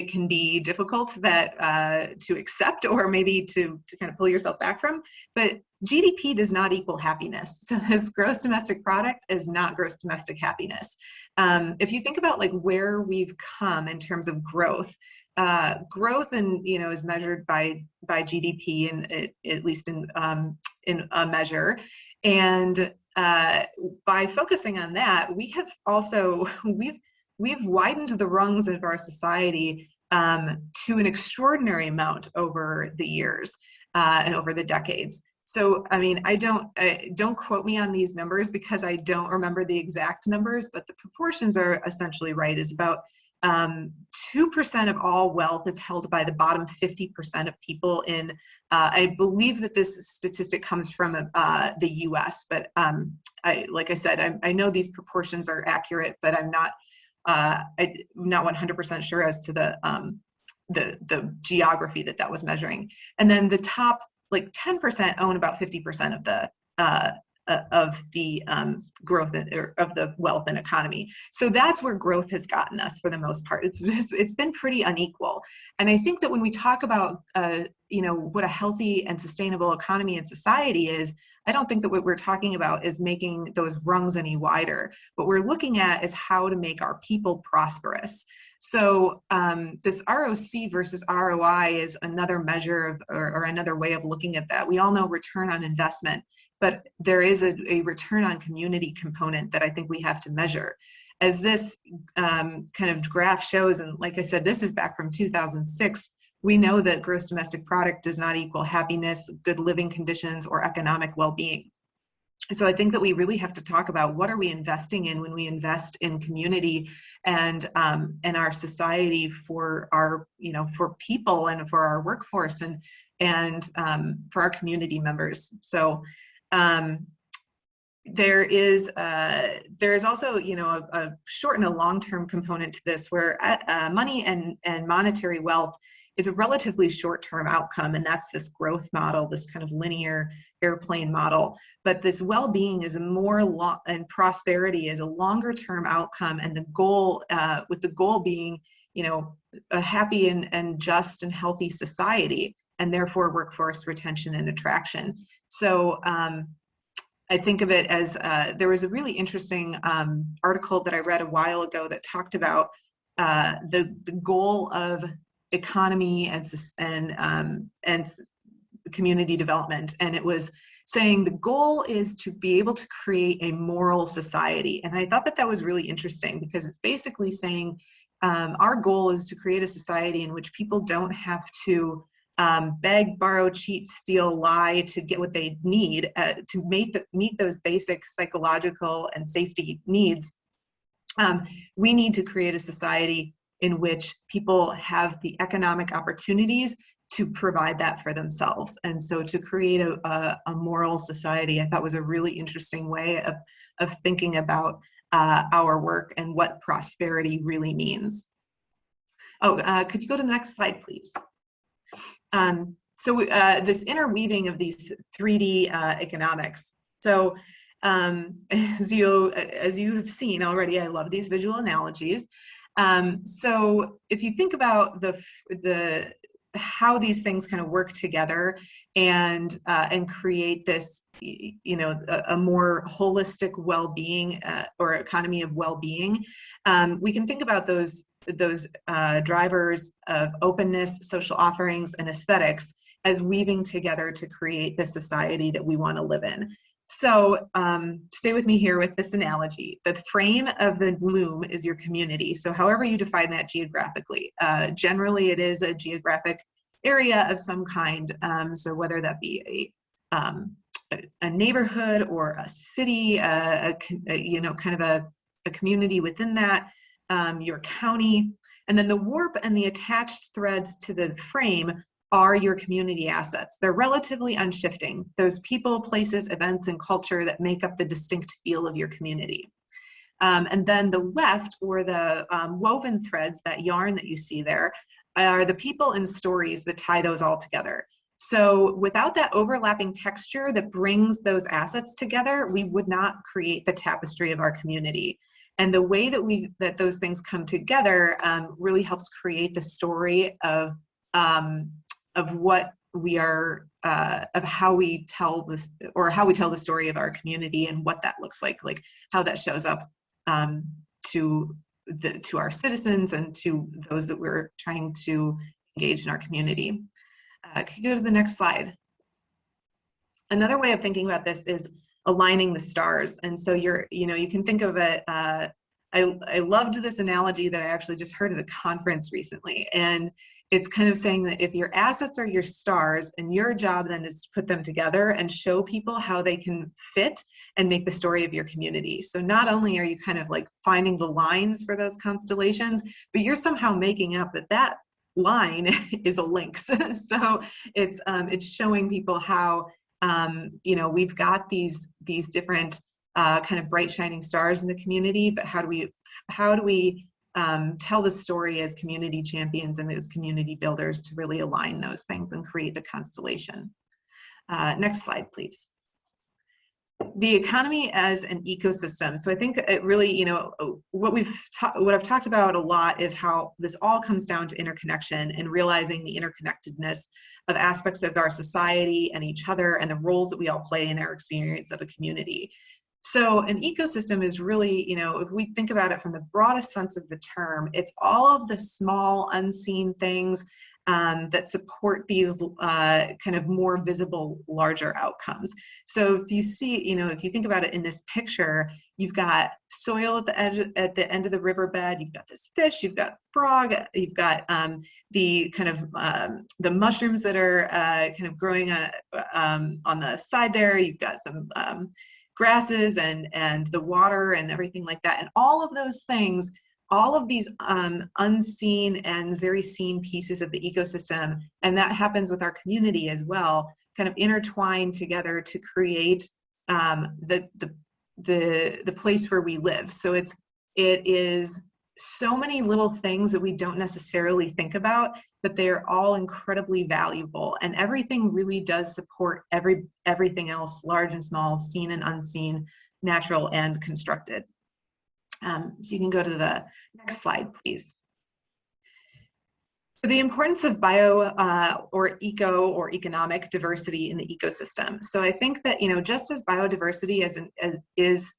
can be difficult to accept, or maybe to kind of pull yourself back from. But GDP does not equal happiness. So this gross domestic product is not gross domestic happiness. If you think about like where we've come in terms of growth, is measured by GDP, and at least in a measure. And by focusing on that, we have also we've widened the rungs of our society to an extraordinary amount over the years and over the decades. So, I mean, don't quote me on these numbers because I don't remember the exact numbers, but the proportions are essentially right. Is about 2% of all wealth is held by the bottom 50% of people in, I believe that this statistic comes from the US, but like I said, I know these proportions are accurate, but I'm not 100% sure as to the geography that was measuring. And then the top like 10% own about 50% of the growth of the wealth and economy. So that's where growth has gotten us for the most part. It's been pretty unequal. And I think that when we talk about what a healthy and sustainable economy and society is, I don't think that what we're talking about is making those rungs any wider. What we're looking at is how to make our people prosperous. So this ROC versus ROI is another measure of, or another way of looking at that. We all know return on investment, but there is a return on community component that I think we have to measure. As this kind of graph shows, and like I said, this is back from 2006, we know that gross domestic product does not equal happiness, good living conditions, or economic well-being. So I think that we really have to talk about what are we investing in when we invest in community and our society for our, for people and for our workforce and for our community members. So there is also, a short and a long-term component to this, where money and monetary wealth is a relatively short-term outcome, and that's this growth model, this kind of linear airplane model. But this well-being is and prosperity is a longer-term outcome, and the goal, with the goal being, a happy and just and healthy society, and therefore workforce retention and attraction. So I think of it as, there was a really interesting article that I read a while ago that talked about the goal of economy and community development, and it was saying the goal is to be able to create a moral society. And I thought that was really interesting, because it's basically saying our goal is to create a society in which people don't have to beg, borrow, cheat, steal, lie to get what they need to meet those basic psychological and safety needs. We need to create a society in which people have the economic opportunities to provide that for themselves. And so to create a moral society, I thought was a really interesting way of thinking about our work and what prosperity really means. Oh, could you go to the next slide, please? This interweaving of these 3D economics. So as you have seen already, I love these visual analogies. So if you think about how these things kind of work together and create this, a more holistic well-being or economy of well-being, we can think about those drivers of openness, social offerings, and aesthetics as weaving together to create the society that we want to live in. So stay with me here with this analogy. The frame of the loom is your community. So however you define that geographically, generally it is a geographic area of some kind. So whether that be a neighborhood or a city, kind of a community within that, your county, and then the warp and the attached threads to the frame are your community assets. They're relatively unshifting. Those people, places, events, and culture that make up the distinct feel of your community. And then the weft, or the woven threads, that yarn that you see there, are the people and stories that tie those all together. So without that overlapping texture that brings those assets together, we would not create the tapestry of our community. And the way that those things come together really helps create the story of what we are, of how we tell this, or how we tell the story of our community and what that looks like how that shows up to our citizens and to those that we're trying to engage in our community. Can you go to the next slide? Another way of thinking about this is aligning the stars. And so you can think of it, I loved this analogy that I actually just heard at a conference recently. And it's kind of saying that if your assets are your stars, and your job then is to put them together and show people how they can fit and make the story of your community. So not only are you kind of like finding the lines for those constellations, but you're somehow making up that line is a lynx. So it's showing people how we've got these different kind of bright shining stars in the community, but how do we tell the story as community champions and as community builders to really align those things and create the constellation. Next slide, please. The economy as an ecosystem. So I think it really, what I've talked about a lot is how this all comes down to interconnection and realizing the interconnectedness of aspects of our society and each other and the roles that we all play in our experience of a community. So an ecosystem is really, if we think about it from the broadest sense of the term, it's all of the small unseen things that support these kind of more visible, larger outcomes. So if you see, if you think about it in this picture, you've got soil at the end of the riverbed, you've got this fish, you've got frog, you've got the kind of the mushrooms that are kind of growing on the side there, you've got some grasses and the water and everything like that. And all of those things, all of these unseen and very seen pieces of the ecosystem, and that happens with our community as well, kind of intertwine together to create the place where we live. So it is so many little things that we don't necessarily think about, but they're all incredibly valuable, and everything really does support everything else, large and small, seen and unseen, natural and constructed. So you can go to the next slide, please. So the importance of bio or eco or economic diversity in the ecosystem. So I think that, just as biodiversity is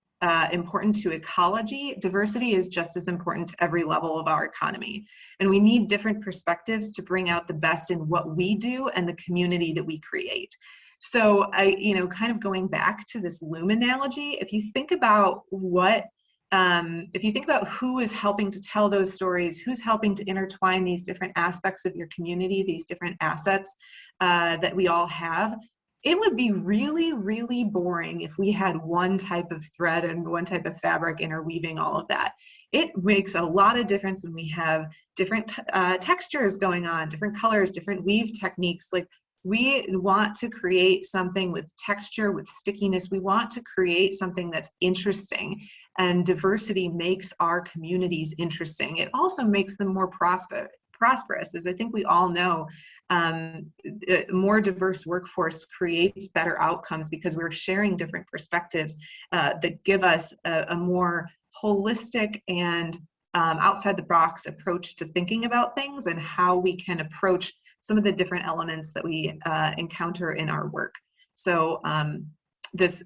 important to ecology, diversity is just as important to every level of our economy. And we need different perspectives to bring out the best in what we do and the community that we create. So kind of going back to this loom analogy, if you think about what if you think about who is helping to tell those stories, who's helping to intertwine these different aspects of your community, these different assets that we all have, it would be really, really boring if we had one type of thread and one type of fabric interweaving all of that. It makes a lot of difference when we have different textures going on, different colors, different weave techniques. Like, we want to create something with texture, with stickiness. We want to create something that's interesting, and diversity makes our communities interesting. It also makes them more prosperous, as I think we all know. A more diverse workforce creates better outcomes because we're sharing different perspectives that give us a more holistic and outside the box approach to thinking about things and how we can approach some of the different elements that we encounter in our work. So this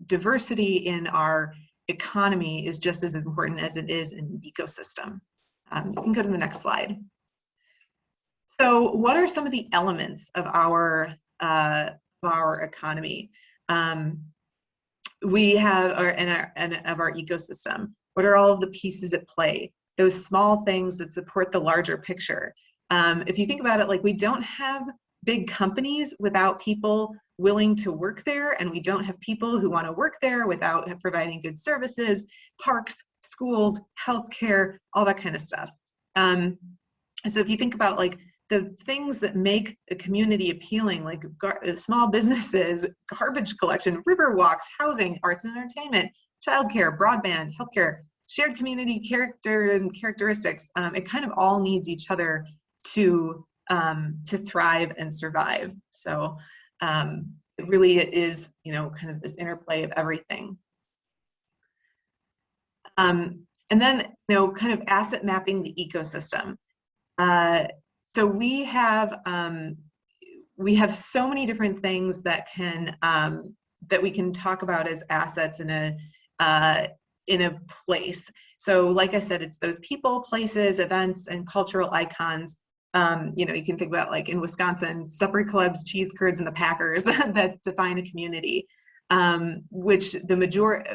diversity in our economy is just as important as it is in the ecosystem. You can go to the next slide. So what are some of the elements of our economy? We have of our ecosystem. What are all of the pieces at play? Those small things that support the larger picture. If you think about it, like, we don't have big companies without people willing to work there, and we don't have people who want to work there without providing good services, parks, schools, healthcare, all that kind of stuff. So if you think about, like, the things that make a community appealing, like small businesses, garbage collection, river walks, housing, arts and entertainment, childcare, broadband, healthcare, shared community character and characteristics, it kind of all needs each other to thrive and survive. So it really is, you know, kind of this interplay of everything. And then, you know, kind of asset mapping the ecosystem. So we have so many different things that can that we can talk about as assets in a place. So like I said, it's those people, places, events, and cultural icons. You know, you can think about, like, in Wisconsin, supper clubs, cheese curds, and the Packers that define a community, which the majority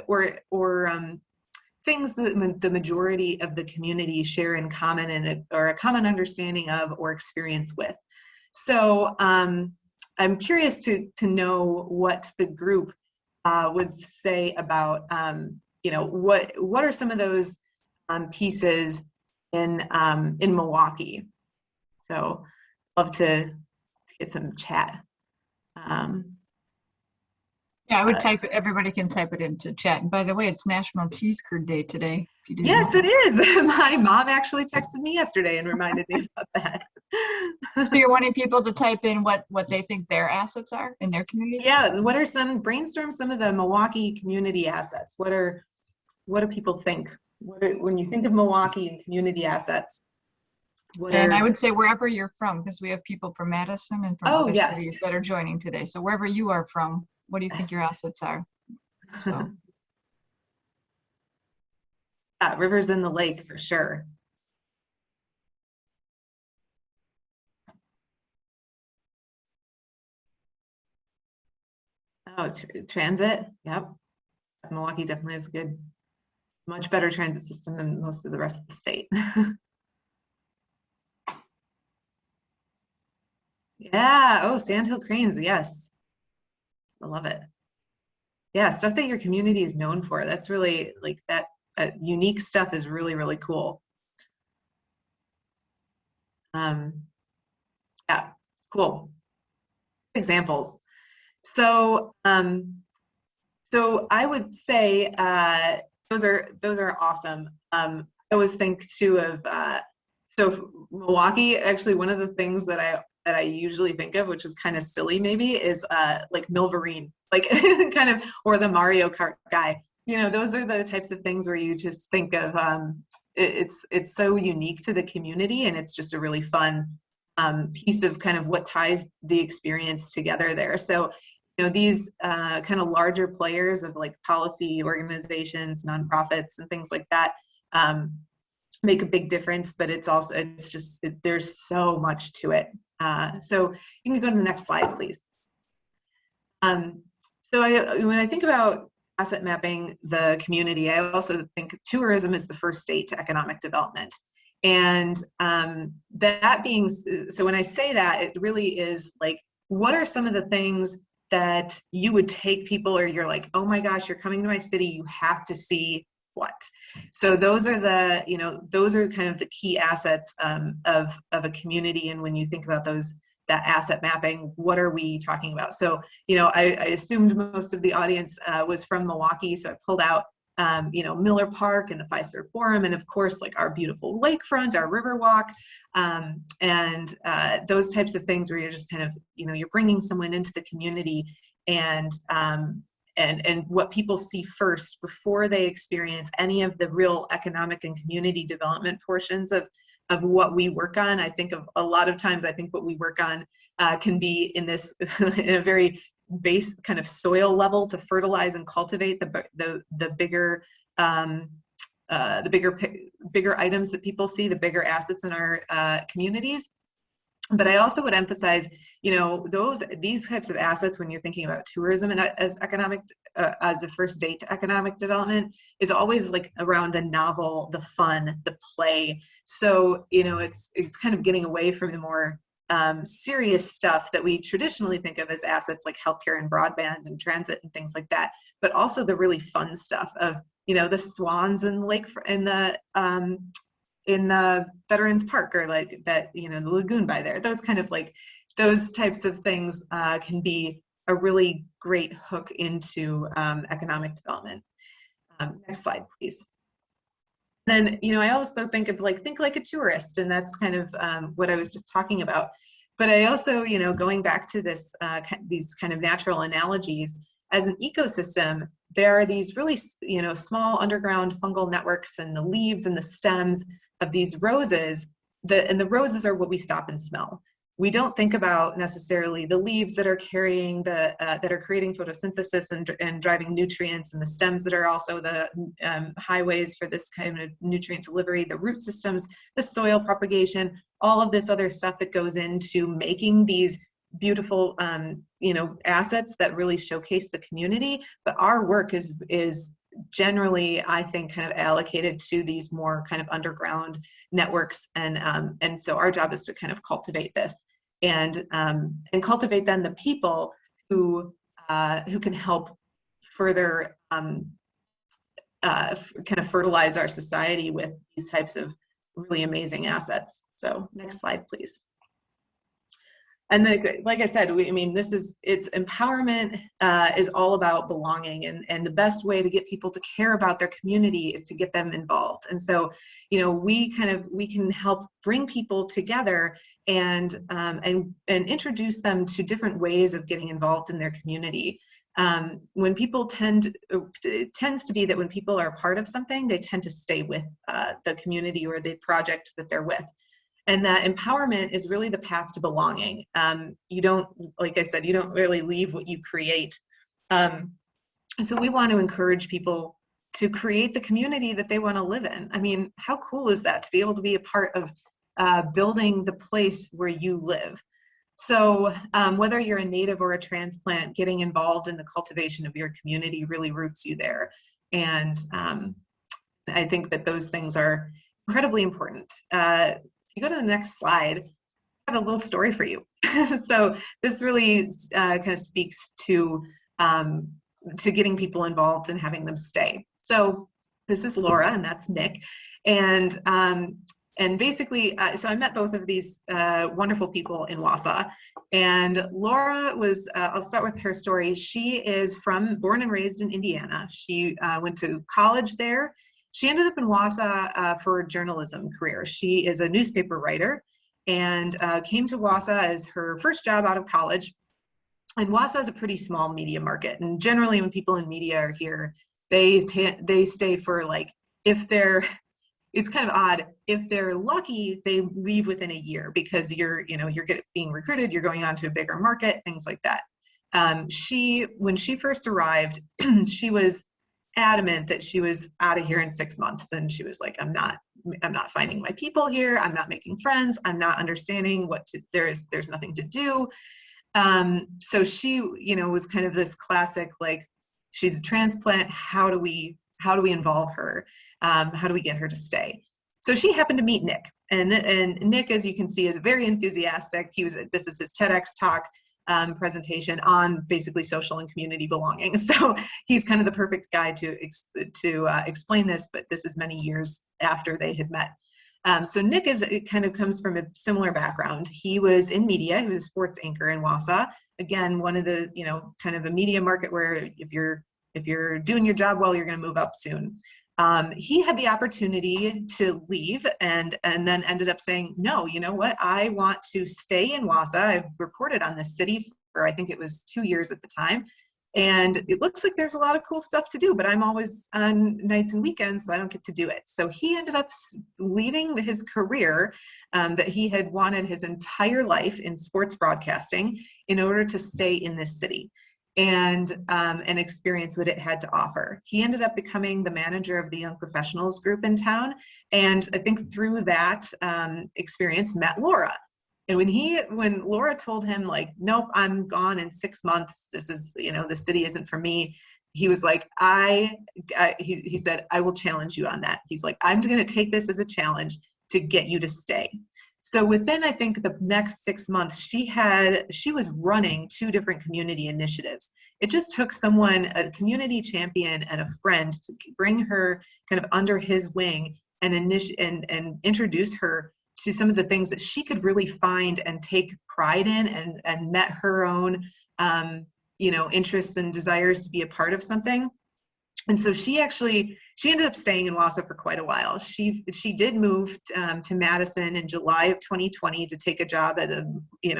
things that the majority of the community share in common or a common understanding of or experience with. So I'm curious to know what the group would say about, you know, what are some of those pieces in Milwaukee. So love to get some chat. Yeah, I would type it. Everybody can type it into chat. And by the way, it's National Cheese Curd Day today. If you didn't Yes, know. it is. My mom actually texted me yesterday and reminded me about that. So you're wanting people to type in what they think their assets are in their community? Yeah, what are brainstorm some of the Milwaukee community assets. What do people think? When you think of Milwaukee and community assets? And I would say wherever you're from, because we have people from Madison and from other cities that are joining today. So wherever you are from, what do you think your assets are? So. Rivers in the lake for sure. Oh, transit. Yep. Milwaukee definitely has a good, much better transit system than most of the rest of the state. Yeah. Oh, Sandhill Cranes. Yes. I love it. Yeah. Stuff that your community is known for. That's really, like, that unique stuff is really, really cool. Yeah. Cool. Examples. So, so I would say those are awesome. I always think too of so Milwaukee. Actually, one of the things that I usually think of, which is kind of silly maybe, is like Milverine, like kind of, or the Mario Kart guy. You know, those are the types of things where you just think of it's so unique to the community, and it's just a really fun piece of kind of what ties the experience together there. So, you know, these kind of larger players of, like, policy organizations, nonprofits, and things like that make a big difference, but there's so much to it. So you can go to the next slide, please. So when I think about asset mapping the community, I also think tourism is the first state to economic development. And that being, so when I say that, it really is like, what are some of the things that you would take people, or you're like, oh my gosh, you're coming to my city, you have to see what? So those are the, you know, those are kind of the key assets of a community. And when you think about those, that asset mapping, what are we talking about? So, you know, I assumed most of the audience was from Milwaukee, so I pulled out you know, Miller Park and the Fiserv Forum, and of course, like our beautiful lakefront, our Riverwalk, and those types of things where you're just kind of, you know, you're bringing someone into the community, and what people see first before they experience any of the real economic and community development portions of what we work on. I think of a lot of times, I think what we work on can be in this in a very base kind of soil level to fertilize and cultivate the bigger bigger items that people see, the bigger assets in our communities. But I also would emphasize, you know, these types of assets, when you're thinking about tourism and as economic as a first date to economic development, is always like around the novel, the fun, the play. So, you know, it's kind of getting away from the more serious stuff that we traditionally think of as assets like healthcare and broadband and transit and things like that, but also the really fun stuff of, you know, the swans and lake in Veterans Park, or like that, you know, the lagoon by there. Those kind of like, those types of things can be a really great hook into economic development. Next slide, please. Then, you know, I also think of like, think like a tourist, and that's kind of what I was just talking about. But I also, you know, going back to this, these kind of natural analogies, as an ecosystem, there are these really, you know, small underground fungal networks, and the leaves and the stems of these roses, and the roses are what we stop and smell. We don't think about necessarily the leaves that are carrying that are creating photosynthesis and driving nutrients, and the stems that are also the highways for this kind of nutrient delivery, the root systems, the soil propagation, all of this other stuff that goes into making these beautiful, you know, assets that really showcase the community. But our work is generally, I think, kind of allocated to these more kind of underground networks, and so our job is to kind of cultivate this and cultivate then the people who can help further kind of fertilize our society with these types of really amazing assets. So next slide, please. And like I said, I mean, it's empowerment is all about belonging, and the best way to get people to care about their community is to get them involved. And so, you know, we can help bring people together and introduce them to different ways of getting involved in their community. When people it tends to be that when people are a part of something, they tend to stay with the community or the project that they're with. And that empowerment is really the path to belonging. You don't, like I said, you don't really leave what you create. So we want to encourage people to create the community that they want to live in. I mean, how cool is that to be able to be a part of building the place where you live? So whether you're a native or a transplant, getting involved in the cultivation of your community really roots you there. And I think that those things are incredibly important. If you go to the next slide, I have a little story for you. So this really kind of speaks to getting people involved and having them stay. So this is Laura, and that's Nick. And basically, so I met both of these wonderful people in Wausau. And Laura was, I'll start with her story. She is born and raised in Indiana. She went to college there. She ended up in Wausau for a journalism career. She is a newspaper writer and came to Wausau as her first job out of college. And Wausau is a pretty small media market. And generally when people in media are here, they stay for like, it's kind of odd. If they're lucky, they leave within a year because you're being recruited, you're going on to a bigger market, things like that. When she first arrived, she was adamant that she was out of here in 6 months, and she was like, I'm not finding my people here. I'm not making friends. I'm not understanding there's nothing to do. So she, was kind of this classic, like, she's a transplant. How do we involve her? How do we get her to stay? So she happened to meet Nick, and Nick, as you can see, is very enthusiastic. This is his TEDx talk presentation on basically social and community belonging. So he's kind of the perfect guy to explain this, but this is many years after they had met. So Nick kind of comes from a similar background. He was in media. He was a sports anchor in Wausau. Again, one of the, kind of a media market where if you're doing your job well, you're going to move up soon. He had the opportunity to leave and then ended up saying, no, you know what? I want to stay in Wausau. I've reported on this city for, I think it was 2 years at the time. And it looks like there's a lot of cool stuff to do, but I'm always on nights and weekends, so I don't get to do it. So he ended up leaving his career that he had wanted his entire life in sports broadcasting in order to stay in this city and experience what it had to offer. He ended up becoming the manager of the young professionals group in town. And I think through that experience met Laura. And when Laura told him, like, nope, I'm gone in 6 months, this is, the city isn't for me, he was like, he said, I will challenge you on that. He's like, I'm going to take this as a challenge to get you to stay. So within, I think, the next 6 months, she was running 2 different community initiatives. It just took someone, a community champion and a friend, to bring her kind of under his wing and introduce her to some of the things that she could really find and take pride in and met her own, interests and desires to be a part of something. And so she ended up staying in Wausau for quite a while. She did move to Madison in July of 2020 to take a job at a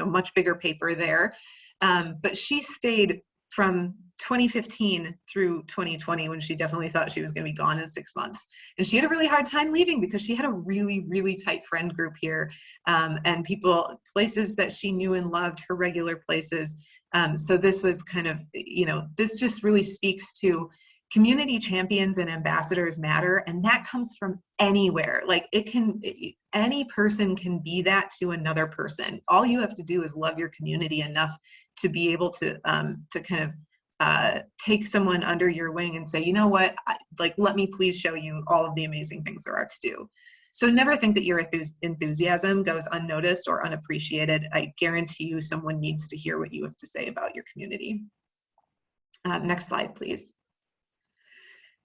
much bigger paper there. But she stayed from 2015 through 2020, when she definitely thought she was going to be gone in 6 months. And she had a really hard time leaving because she had a really, really tight friend group here, and places that she knew and loved, her regular places. So this was kind of, this just really speaks to community champions and ambassadors matter, and that comes from anywhere. Like any person can be that to another person. All you have to do is love your community enough to be able to kind of take someone under your wing and say, you know what, let me please show you all of the amazing things there are to do. So never think that your enthusiasm goes unnoticed or unappreciated. I guarantee you someone needs to hear what you have to say about your community. Next slide, please.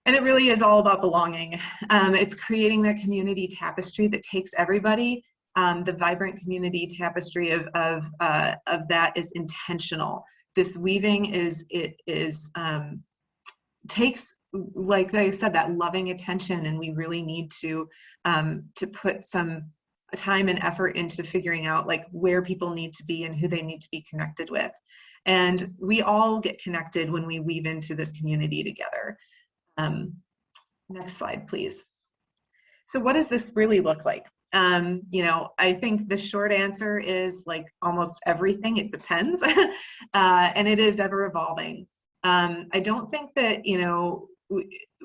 And it really is all about belonging. It's creating that community tapestry that takes everybody. The vibrant community tapestry of that is intentional. This weaving takes, like I said, that loving attention, and we really need to put some time and effort into figuring out where people need to be and who they need to be connected with. And we all get connected when we weave into this community together. Next slide, please. So what does this really look like? I think the short answer is almost everything. It depends, and it is ever evolving. I don't think that,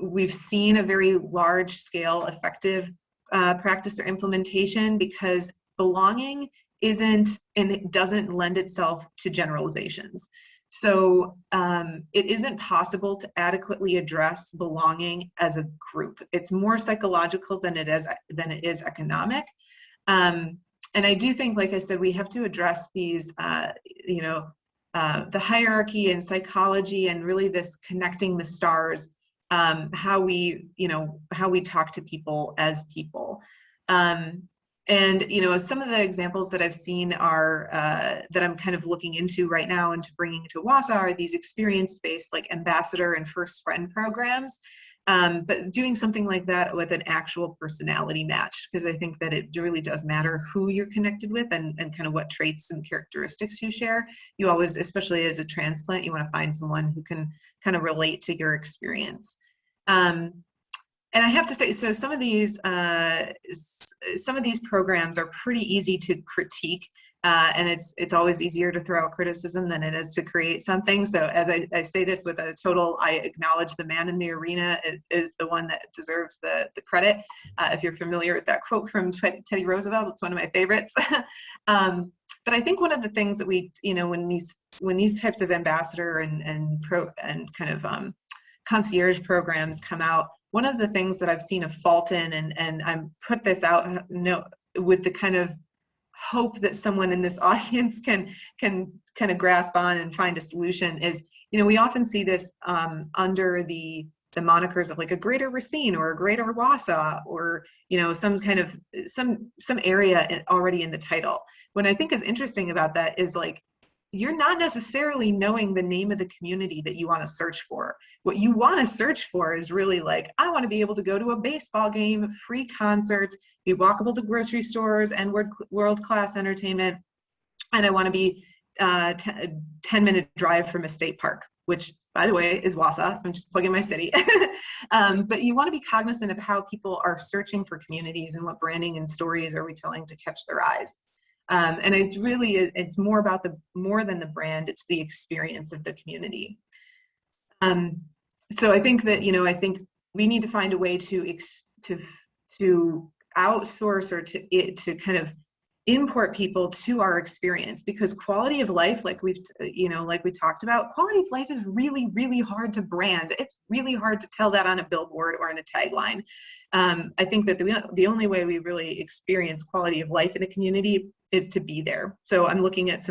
we've seen a very large scale effective practice or implementation, because belonging isn't, and it doesn't lend itself to generalizations. So it isn't possible to adequately address belonging as a group. It's more psychological than it is economic. And I do think, like I said, we have to address these, the hierarchy in psychology, and really this connecting the stars, how we talk to people as people. And, some of the examples that I've seen are, that I'm kind of looking into right now and bringing to Wausau, are these experience-based ambassador and first friend programs, but doing something like that with an actual personality match, because I think that it really does matter who you're connected with and kind of what traits and characteristics you share. You always, especially as a transplant, you want to find someone who can kind of relate to your experience. And I have to say, so some of these programs are pretty easy to critique, and it's always easier to throw out criticism than it is to create something. So as I say this with a total, I acknowledge the man in the arena is the one that deserves the credit. If you're familiar with that quote from Teddy Roosevelt, it's one of my favorites. But I think one of the things that we, when these types of ambassador and kind of concierge programs come out. One of the things that I've seen a fault in, and I put this out with the kind of hope that someone in this audience can kind of grasp on and find a solution, is, we often see this under the monikers of like a greater Racine or a greater Wausau, or, some kind of some area already in the title. What I think is interesting about that is, like, you're not necessarily knowing the name of the community that you want to search for. What you want to search for is really like, I want to be able to go to a baseball game, free concerts, be walkable to grocery stores and world-class entertainment. And I want to be 10-minute drive from a state park, which, by the way, is Wausau. I'm just plugging my city. But you want to be cognizant of how people are searching for communities and what branding and stories are we telling to catch their eyes. And it's more about more than the brand, it's the experience of the community. So I think that, I think we need to find a way to outsource or to kind of import people to our experience, because quality of life, like we talked about, quality of life is really, really hard to brand. It's really hard to tell that on a billboard or in a tagline. I think that the only way we really experience quality of life in a community is to be there. So I'm looking at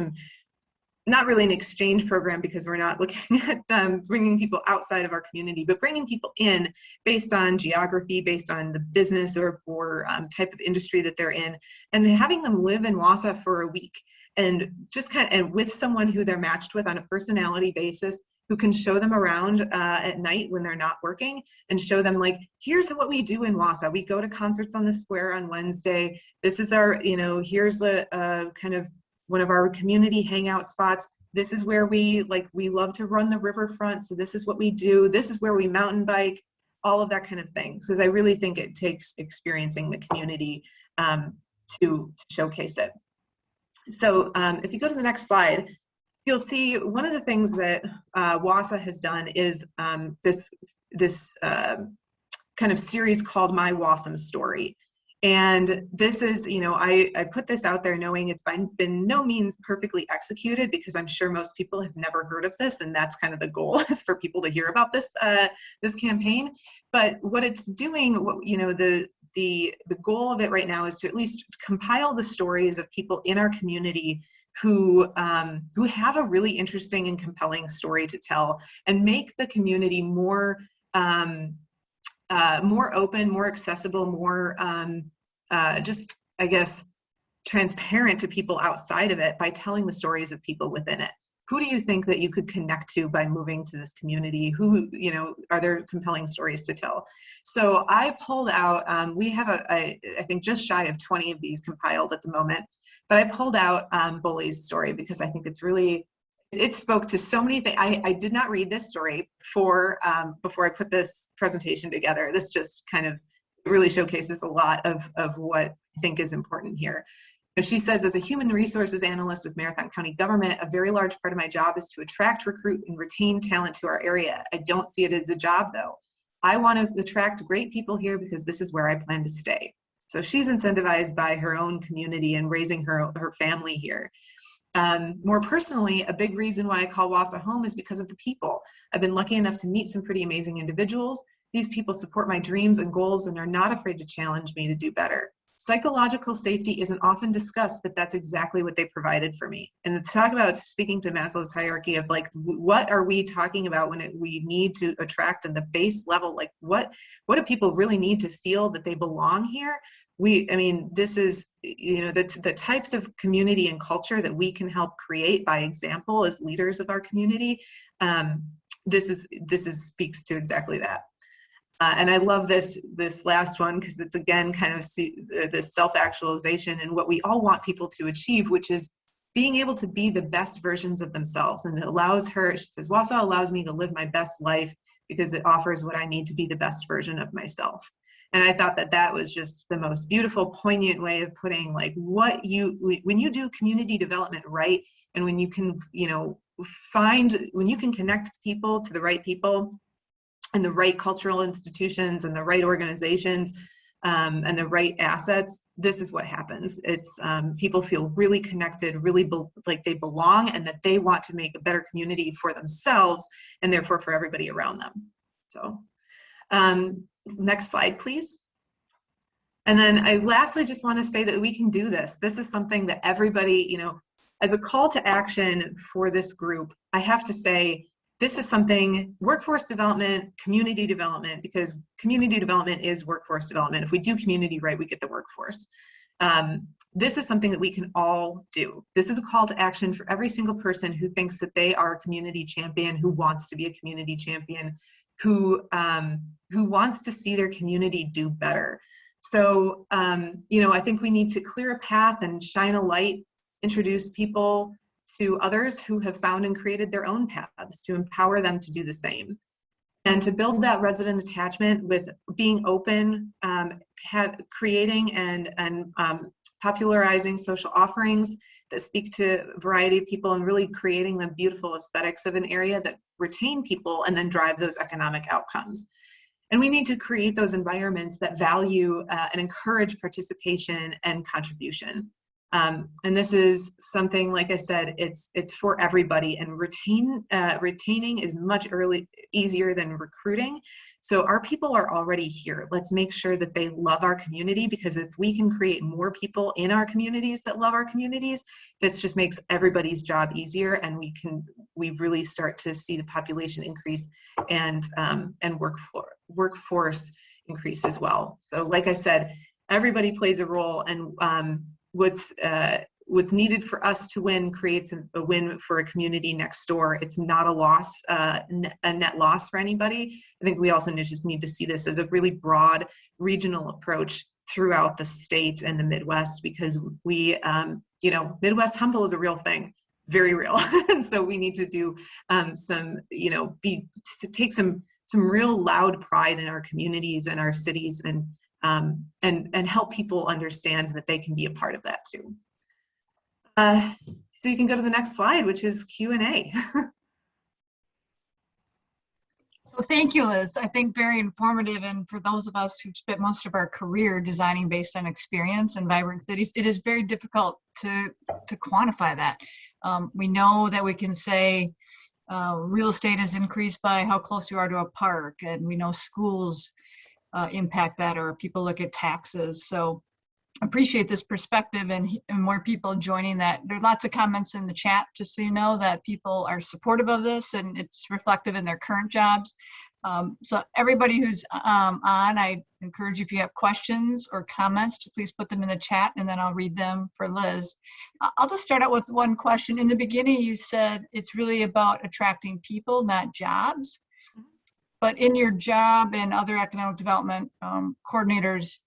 not really an exchange program, because we're not looking at bringing people outside of our community, but bringing people in based on geography, based on the business or type of industry that they're in, and having them live in Wausau for a week, and just and with someone who they're matched with on a personality basis, who can show them around at night when they're not working, and show them, like, here's what we do in Wausau. We go to concerts on the square on Wednesday. This is our, here's the kind of one of our community hangout spots. This is where we love to run the riverfront. So this is what we do. This is where we mountain bike, all of that kind of thing. Because I really think it takes experiencing the community to showcase it. So if you go to the next slide, you'll see one of the things that Wausau has done is this kind of series called My Wausau Story. And this is, I put this out there knowing it's been no means perfectly executed, because I'm sure most people have never heard of this, and that's kind of the goal, is for people to hear about this this campaign. But what it's doing, the goal of it right now is to at least compile the stories of people in our community who have a really interesting and compelling story to tell, and make the community more open, more accessible, more just, I guess, transparent to people outside of it by telling the stories of people within it. Who do you think that you could connect to by moving to this community? Who, are there compelling stories to tell? So I pulled out, we have I think just shy of 20 of these compiled at the moment, but I pulled out Bully's story, because I think it spoke to so many things. I did not read this story before I put this presentation together. This just kind of really showcases a lot of what I think is important here. She says, as a human resources analyst with Marathon County government, a very large part of my job is to attract, recruit, and retain talent to our area. I don't see it as a job, though. I want to attract great people here because this is where I plan to stay. So she's incentivized by her own community and raising her family here. More personally, a big reason why I call Wausau home is because of the people. I've been lucky enough to meet some pretty amazing individuals. These people support my dreams and goals and are not afraid to challenge me to do better. Psychological safety isn't often discussed, but that's exactly what they provided for me. And to talk about speaking to Maslow's hierarchy of, like, what are we talking about when we need to attract at the base level? Like, what do people really need to feel that they belong here? This is, the types of community and culture that we can help create by example as leaders of our community. This speaks to exactly that. And I love this last one, because it's, again, kind of this self-actualization and what we all want people to achieve, which is being able to be the best versions of themselves. And it allows her, she says, Wausau allows me to live my best life because it offers what I need to be the best version of myself. And I thought that was just the most beautiful, poignant way of putting, like, when you do community development right, and when you can, when you can connect people to the right people, and the right cultural institutions and the right organizations and the right assets, this is what happens. It's people feel really connected, really like they belong, and that they want to make a better community for themselves and therefore for everybody around them. So next slide, please. And then I lastly just want to say that we can do this. This is something that everybody, you know, as a call to action for this group, I have to say, this is something, workforce development, community development, because community development is workforce development. If we do community right, we get the workforce. This is something that we can all do. This is a call to action for every single person who thinks that they are a community champion, who wants to be a community champion, who wants to see their community do better. So, you know, I think we need to clear a path and shine a light, introduce people to others who have found and created their own paths, to empower them to do the same. And to build that resident attachment with being open, creating and popularizing social offerings that speak to a variety of people, and really creating the beautiful aesthetics of an area that retain people and then drive those economic outcomes. And we need to create those environments that value and encourage participation and contribution. And this is something, like I said, it's for everybody, and retaining is much easier than recruiting. So our people are already here. Let's make sure that they love our community, because if we can create more people in our communities that love our communities, this just makes everybody's job easier, and we really start to see the population increase and workforce increase as well. So like I said, everybody plays a role, and what's needed for us to win creates a win for a community next door. It's not a loss, a net loss for anybody. I think we also just need to see this as a really broad regional approach throughout the state and the Midwest, because we, you know, Midwest humble is a real thing, very real. And so we need to do some, you know, take some real loud pride in our communities and our cities, and help people understand that they can be a part of that too. So you can go to the next slide, which is Q&A. So thank you, Liz. I think very informative, and for those of us who've spent most of our career designing based on experience in vibrant cities, it is very difficult to quantify that. We know that we can say real estate is increased by how close you are to a park, and we know schools impact that, or people look at taxes. So appreciate this perspective and more people joining that. There are lots of comments in the chat, just so you know, that people are supportive of this, and it's reflective in their current jobs. So everybody who's on, I encourage you, if you have questions or comments, to please put them in the chat, and then I'll read them for Liz. I'll just start out with one question. In the beginning, you said it's really about attracting people, not jobs. But in your job and other economic development coordinators,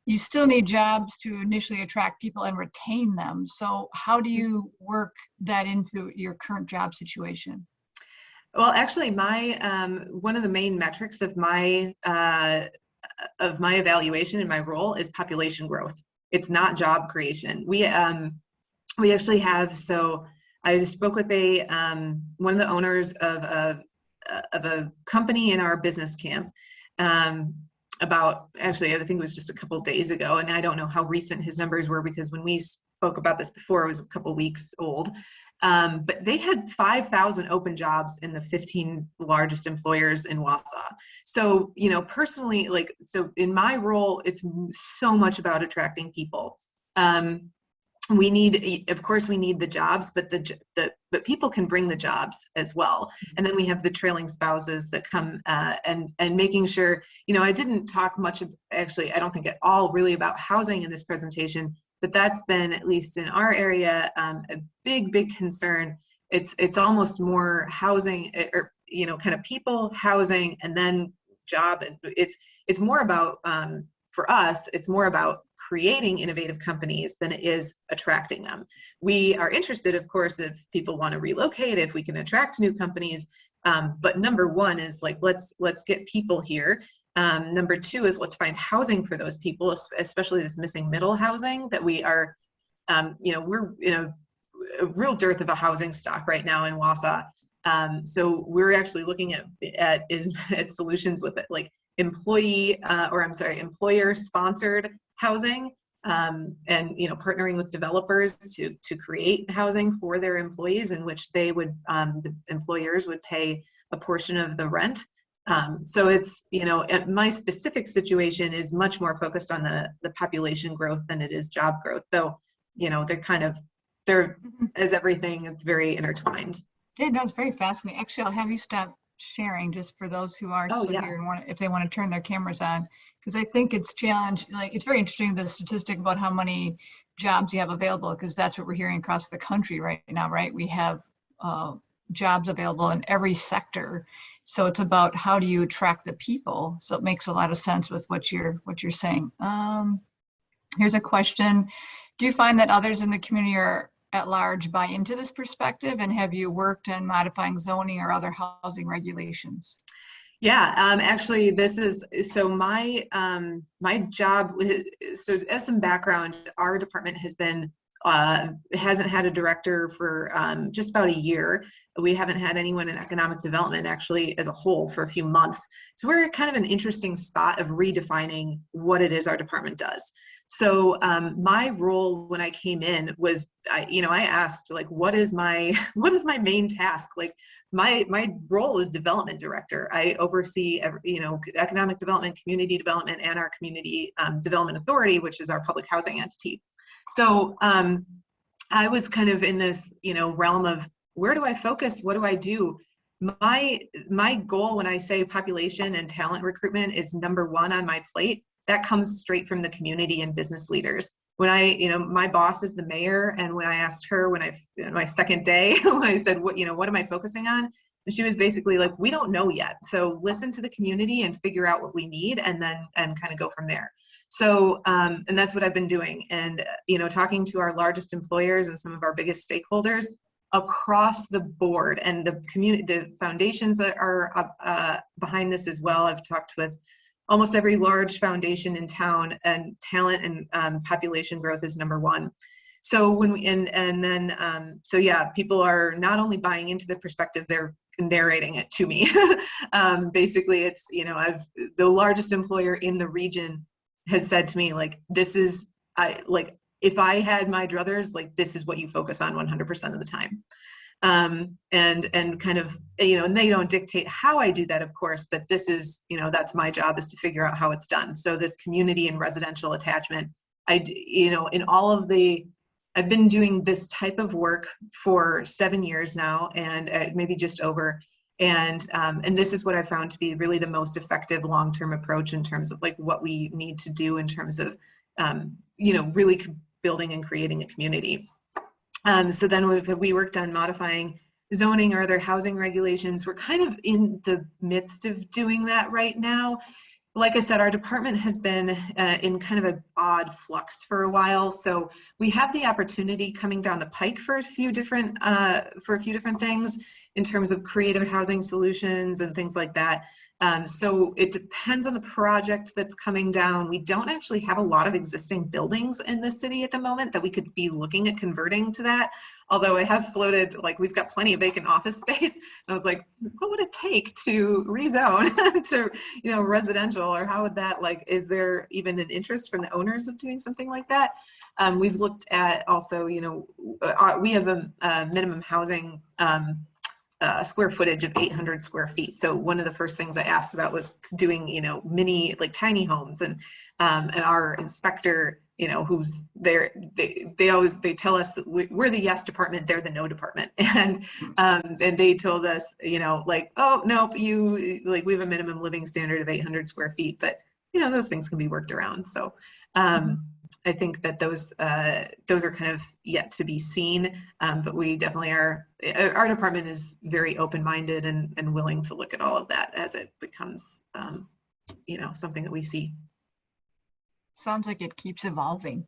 you still need jobs to initially attract people and retain them. So how do you work that into your current job situation? Well, actually, my one of the main metrics of my evaluation in my role is population growth. It's not job creation. We actually have, so I just spoke with one of the owners of a company in our business camp about, actually, I think it was just a couple of days ago, and I don't know how recent his numbers were, because when we spoke about this before, it was a couple weeks old. But they had 5,000 open jobs in the 15 largest employers in Wausau. So, you know, personally, like, so in my role, it's so much about attracting people. We need, of course, we need the jobs, but but people can bring the jobs as well. And then we have the trailing spouses that come and making sure, you know, I didn't talk much, actually, I don't think at all really about housing in this presentation, but that's been, at least in our area, a big concern. It's almost more housing, or, you know, kind of people, housing, and then job. It's more about, for us, it's more about creating innovative companies than it is attracting them. We are interested, of course, if people want to relocate, if we can attract new companies. But number one is, like, let's get people here. Number two is, let's find housing for those people, especially this missing middle housing that we are, you know, we're in a real dearth of a housing stock right now in Wausau. So we're actually looking at solutions with it, like employer sponsored housing, and, you know, partnering with developers to create housing for their employees, in which they would, the employers would pay a portion of the rent. So it's, my specific situation is much more focused on the population growth than it is job growth, though, they're as everything, it's very intertwined. It does, very fascinating. Actually, I'll have you stop sharing just for those who are Oh, still yeah. here and if they want to turn their cameras on, because I think it's it's very interesting, the statistic about how many jobs you have available, because that's what we're hearing across the country right now, right? We have jobs available in every sector. So it's about how do you attract the people? So it makes a lot of sense with what you're saying. Here's a question. Do you find that others in the community are at large buy into this perspective, and have you worked on modifying zoning or other housing regulations? Yeah, actually, this is, so my job, so as some background, our department hasn't had a director for just about a year. We haven't had anyone in economic development actually as a whole for a few months. So we're kind of an interesting spot of redefining what it is our department does. So my role when I came in was, I asked, like, what is my main task? Like, my role is development director. I oversee, economic development, community development, and our community development authority, which is our public housing entity. So I was kind of in this, realm of, where do I focus? What do I do? My goal when I say population and talent recruitment is number one on my plate. That comes straight from the community and business leaders. When my boss is the mayor, and when I asked her my second day, when I said, what am I focusing on? And she was basically like, we don't know yet. So listen to the community and figure out what we need, and kind of go from there. So, and that's what I've been doing. And, talking to our largest employers and some of our biggest stakeholders across the board, and the community, the foundations that are behind this as well. I've talked with almost every large foundation in town, and talent and population growth is number one. So when we, so yeah, people are not only buying into the perspective, they're narrating it to me. Basically, it's, the largest employer in the region has said to me, like, if I had my druthers, like, this is what you focus on 100% of the time. And kind of, and they don't dictate how I do that, of course, but this is, that's my job, is to figure out how it's done. So this community and residential attachment, in all of I've been doing this type of work for 7 years now, and maybe just over. And this is what I found to be really the most effective long-term approach in terms of, like, what we need to do in terms of, really building and creating a community. So then we worked on modifying zoning or other housing regulations. We're kind of in the midst of doing that right now. Like I said, our department has been in kind of an odd flux for a while. So we have the opportunity coming down the pike for a few different things in terms of creative housing solutions and things like that. So it depends on the project that's coming down. We don't actually have a lot of existing buildings in the city at the moment that we could be looking at converting to that. Although I have floated, like, we've got plenty of vacant office space. And I was like, what would it take to rezone to, residential, or how would that, like, is there even an interest from the owners of doing something like that? We've looked at also, we have a minimum housing square footage of 800 square feet. So one of the first things I asked about was doing, mini, like, tiny homes, and our inspector, who's there, they tell us that we're the yes department, they're the no department. And they told us, like, oh, nope, we have a minimum living standard of 800 square feet, but, those things can be worked around. So, I think that those are kind of yet to be seen, but we definitely are. Our department is very open-minded and willing to look at all of that as it becomes, something that we see. Sounds like it keeps evolving.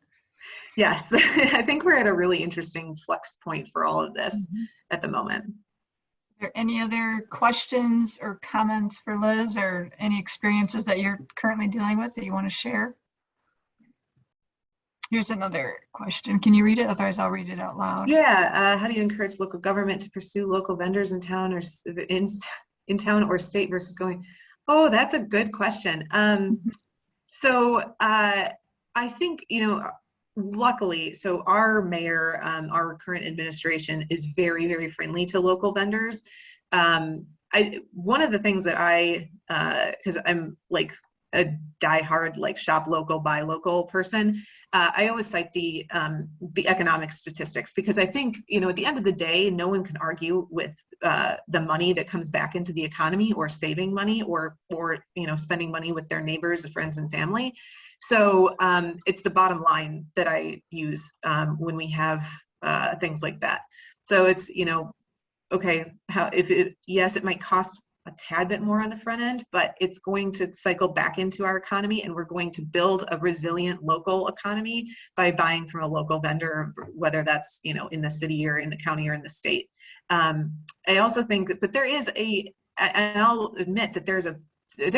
Yes, I think we're at a really interesting flex point for all of this at the moment. Are there any other questions or comments for Liz, or any experiences that you're currently dealing with that you want to share? Here's another question. Can you read it? Otherwise, I'll read it out loud. Yeah. How do you encourage local government to pursue local vendors in town, or in town or state versus going? Oh, that's a good question. So I think, luckily, so our mayor, our current administration is very, very friendly to local vendors. one of the things that because I'm like a diehard like shop local, buy local person, I always cite the economic statistics, because I think, at the end of the day, no one can argue with the money that comes back into the economy, or saving money, or spending money with their neighbors, friends, and family. So it's the bottom line that I use when we have things like that. So it's, okay, yes, it might cost a tad bit more on the front end, but it's going to cycle back into our economy, and we're going to build a resilient local economy by buying from a local vendor, whether that's, in the city or in the county or in the state. I also think that, but there is and I'll admit that there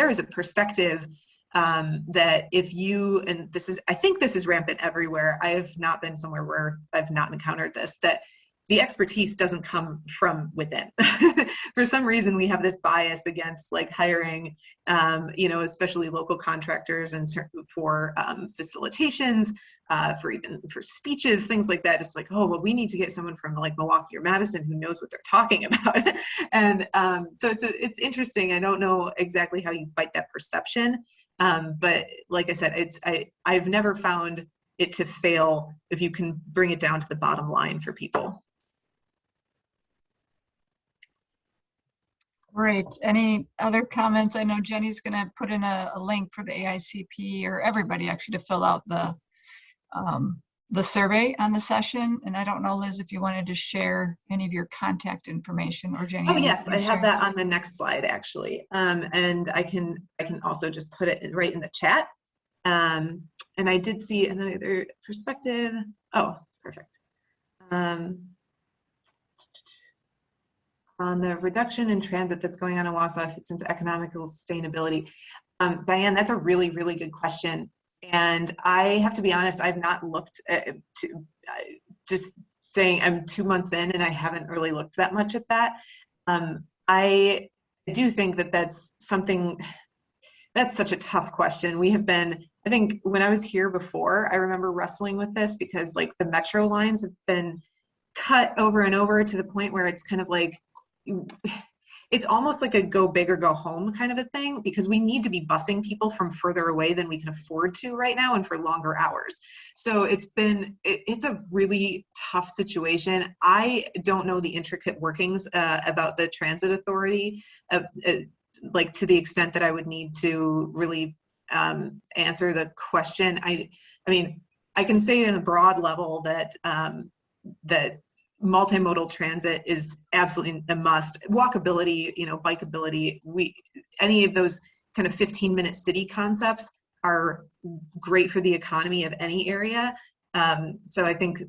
is a perspective that if you, and I think this is rampant everywhere. I have not been somewhere where I've not encountered this, that the expertise doesn't come from within. For some reason, we have this bias against like hiring, especially local contractors, and for facilitations, for speeches, things like that. It's like, oh, well, we need to get someone from like Milwaukee or Madison who knows what they're talking about. And so it's interesting. I don't know exactly how you fight that perception, but like I said, I've never found it to fail if you can bring it down to the bottom line for people. Great. Any other comments? I know Jenny's going to put in a link for the AICP, or everybody actually, to fill out the survey on the session. And I don't know, Liz, if you wanted to share any of your contact information, or Jenny. Oh yes, I have that on the next slide actually, and I can also just put it right in the chat. And I did see another perspective. Oh, perfect. On the reduction in transit that's going on in Wausau fits into economical sustainability. Diane, that's a really, really good question. And I have to be honest, I've not looked at just saying I'm 2 months in, and I haven't really looked that much at that. I do think that that's such a tough question. We have been, I think when I was here before, I remember wrestling with this, because like the metro lines have been cut over and over to the point where it's kind of like, it's almost like a go big or go home kind of a thing, because we need to be busing people from further away than we can afford to right now, and for longer hours. So it's a really tough situation. I don't know the intricate workings about the transit authority, like to the extent that I would need to really answer the question. I mean, I can say in a broad level that that multimodal transit is absolutely a must. Walkability, bikeability, any of those kind of 15-minute city concepts are great for the economy of any area. So I think,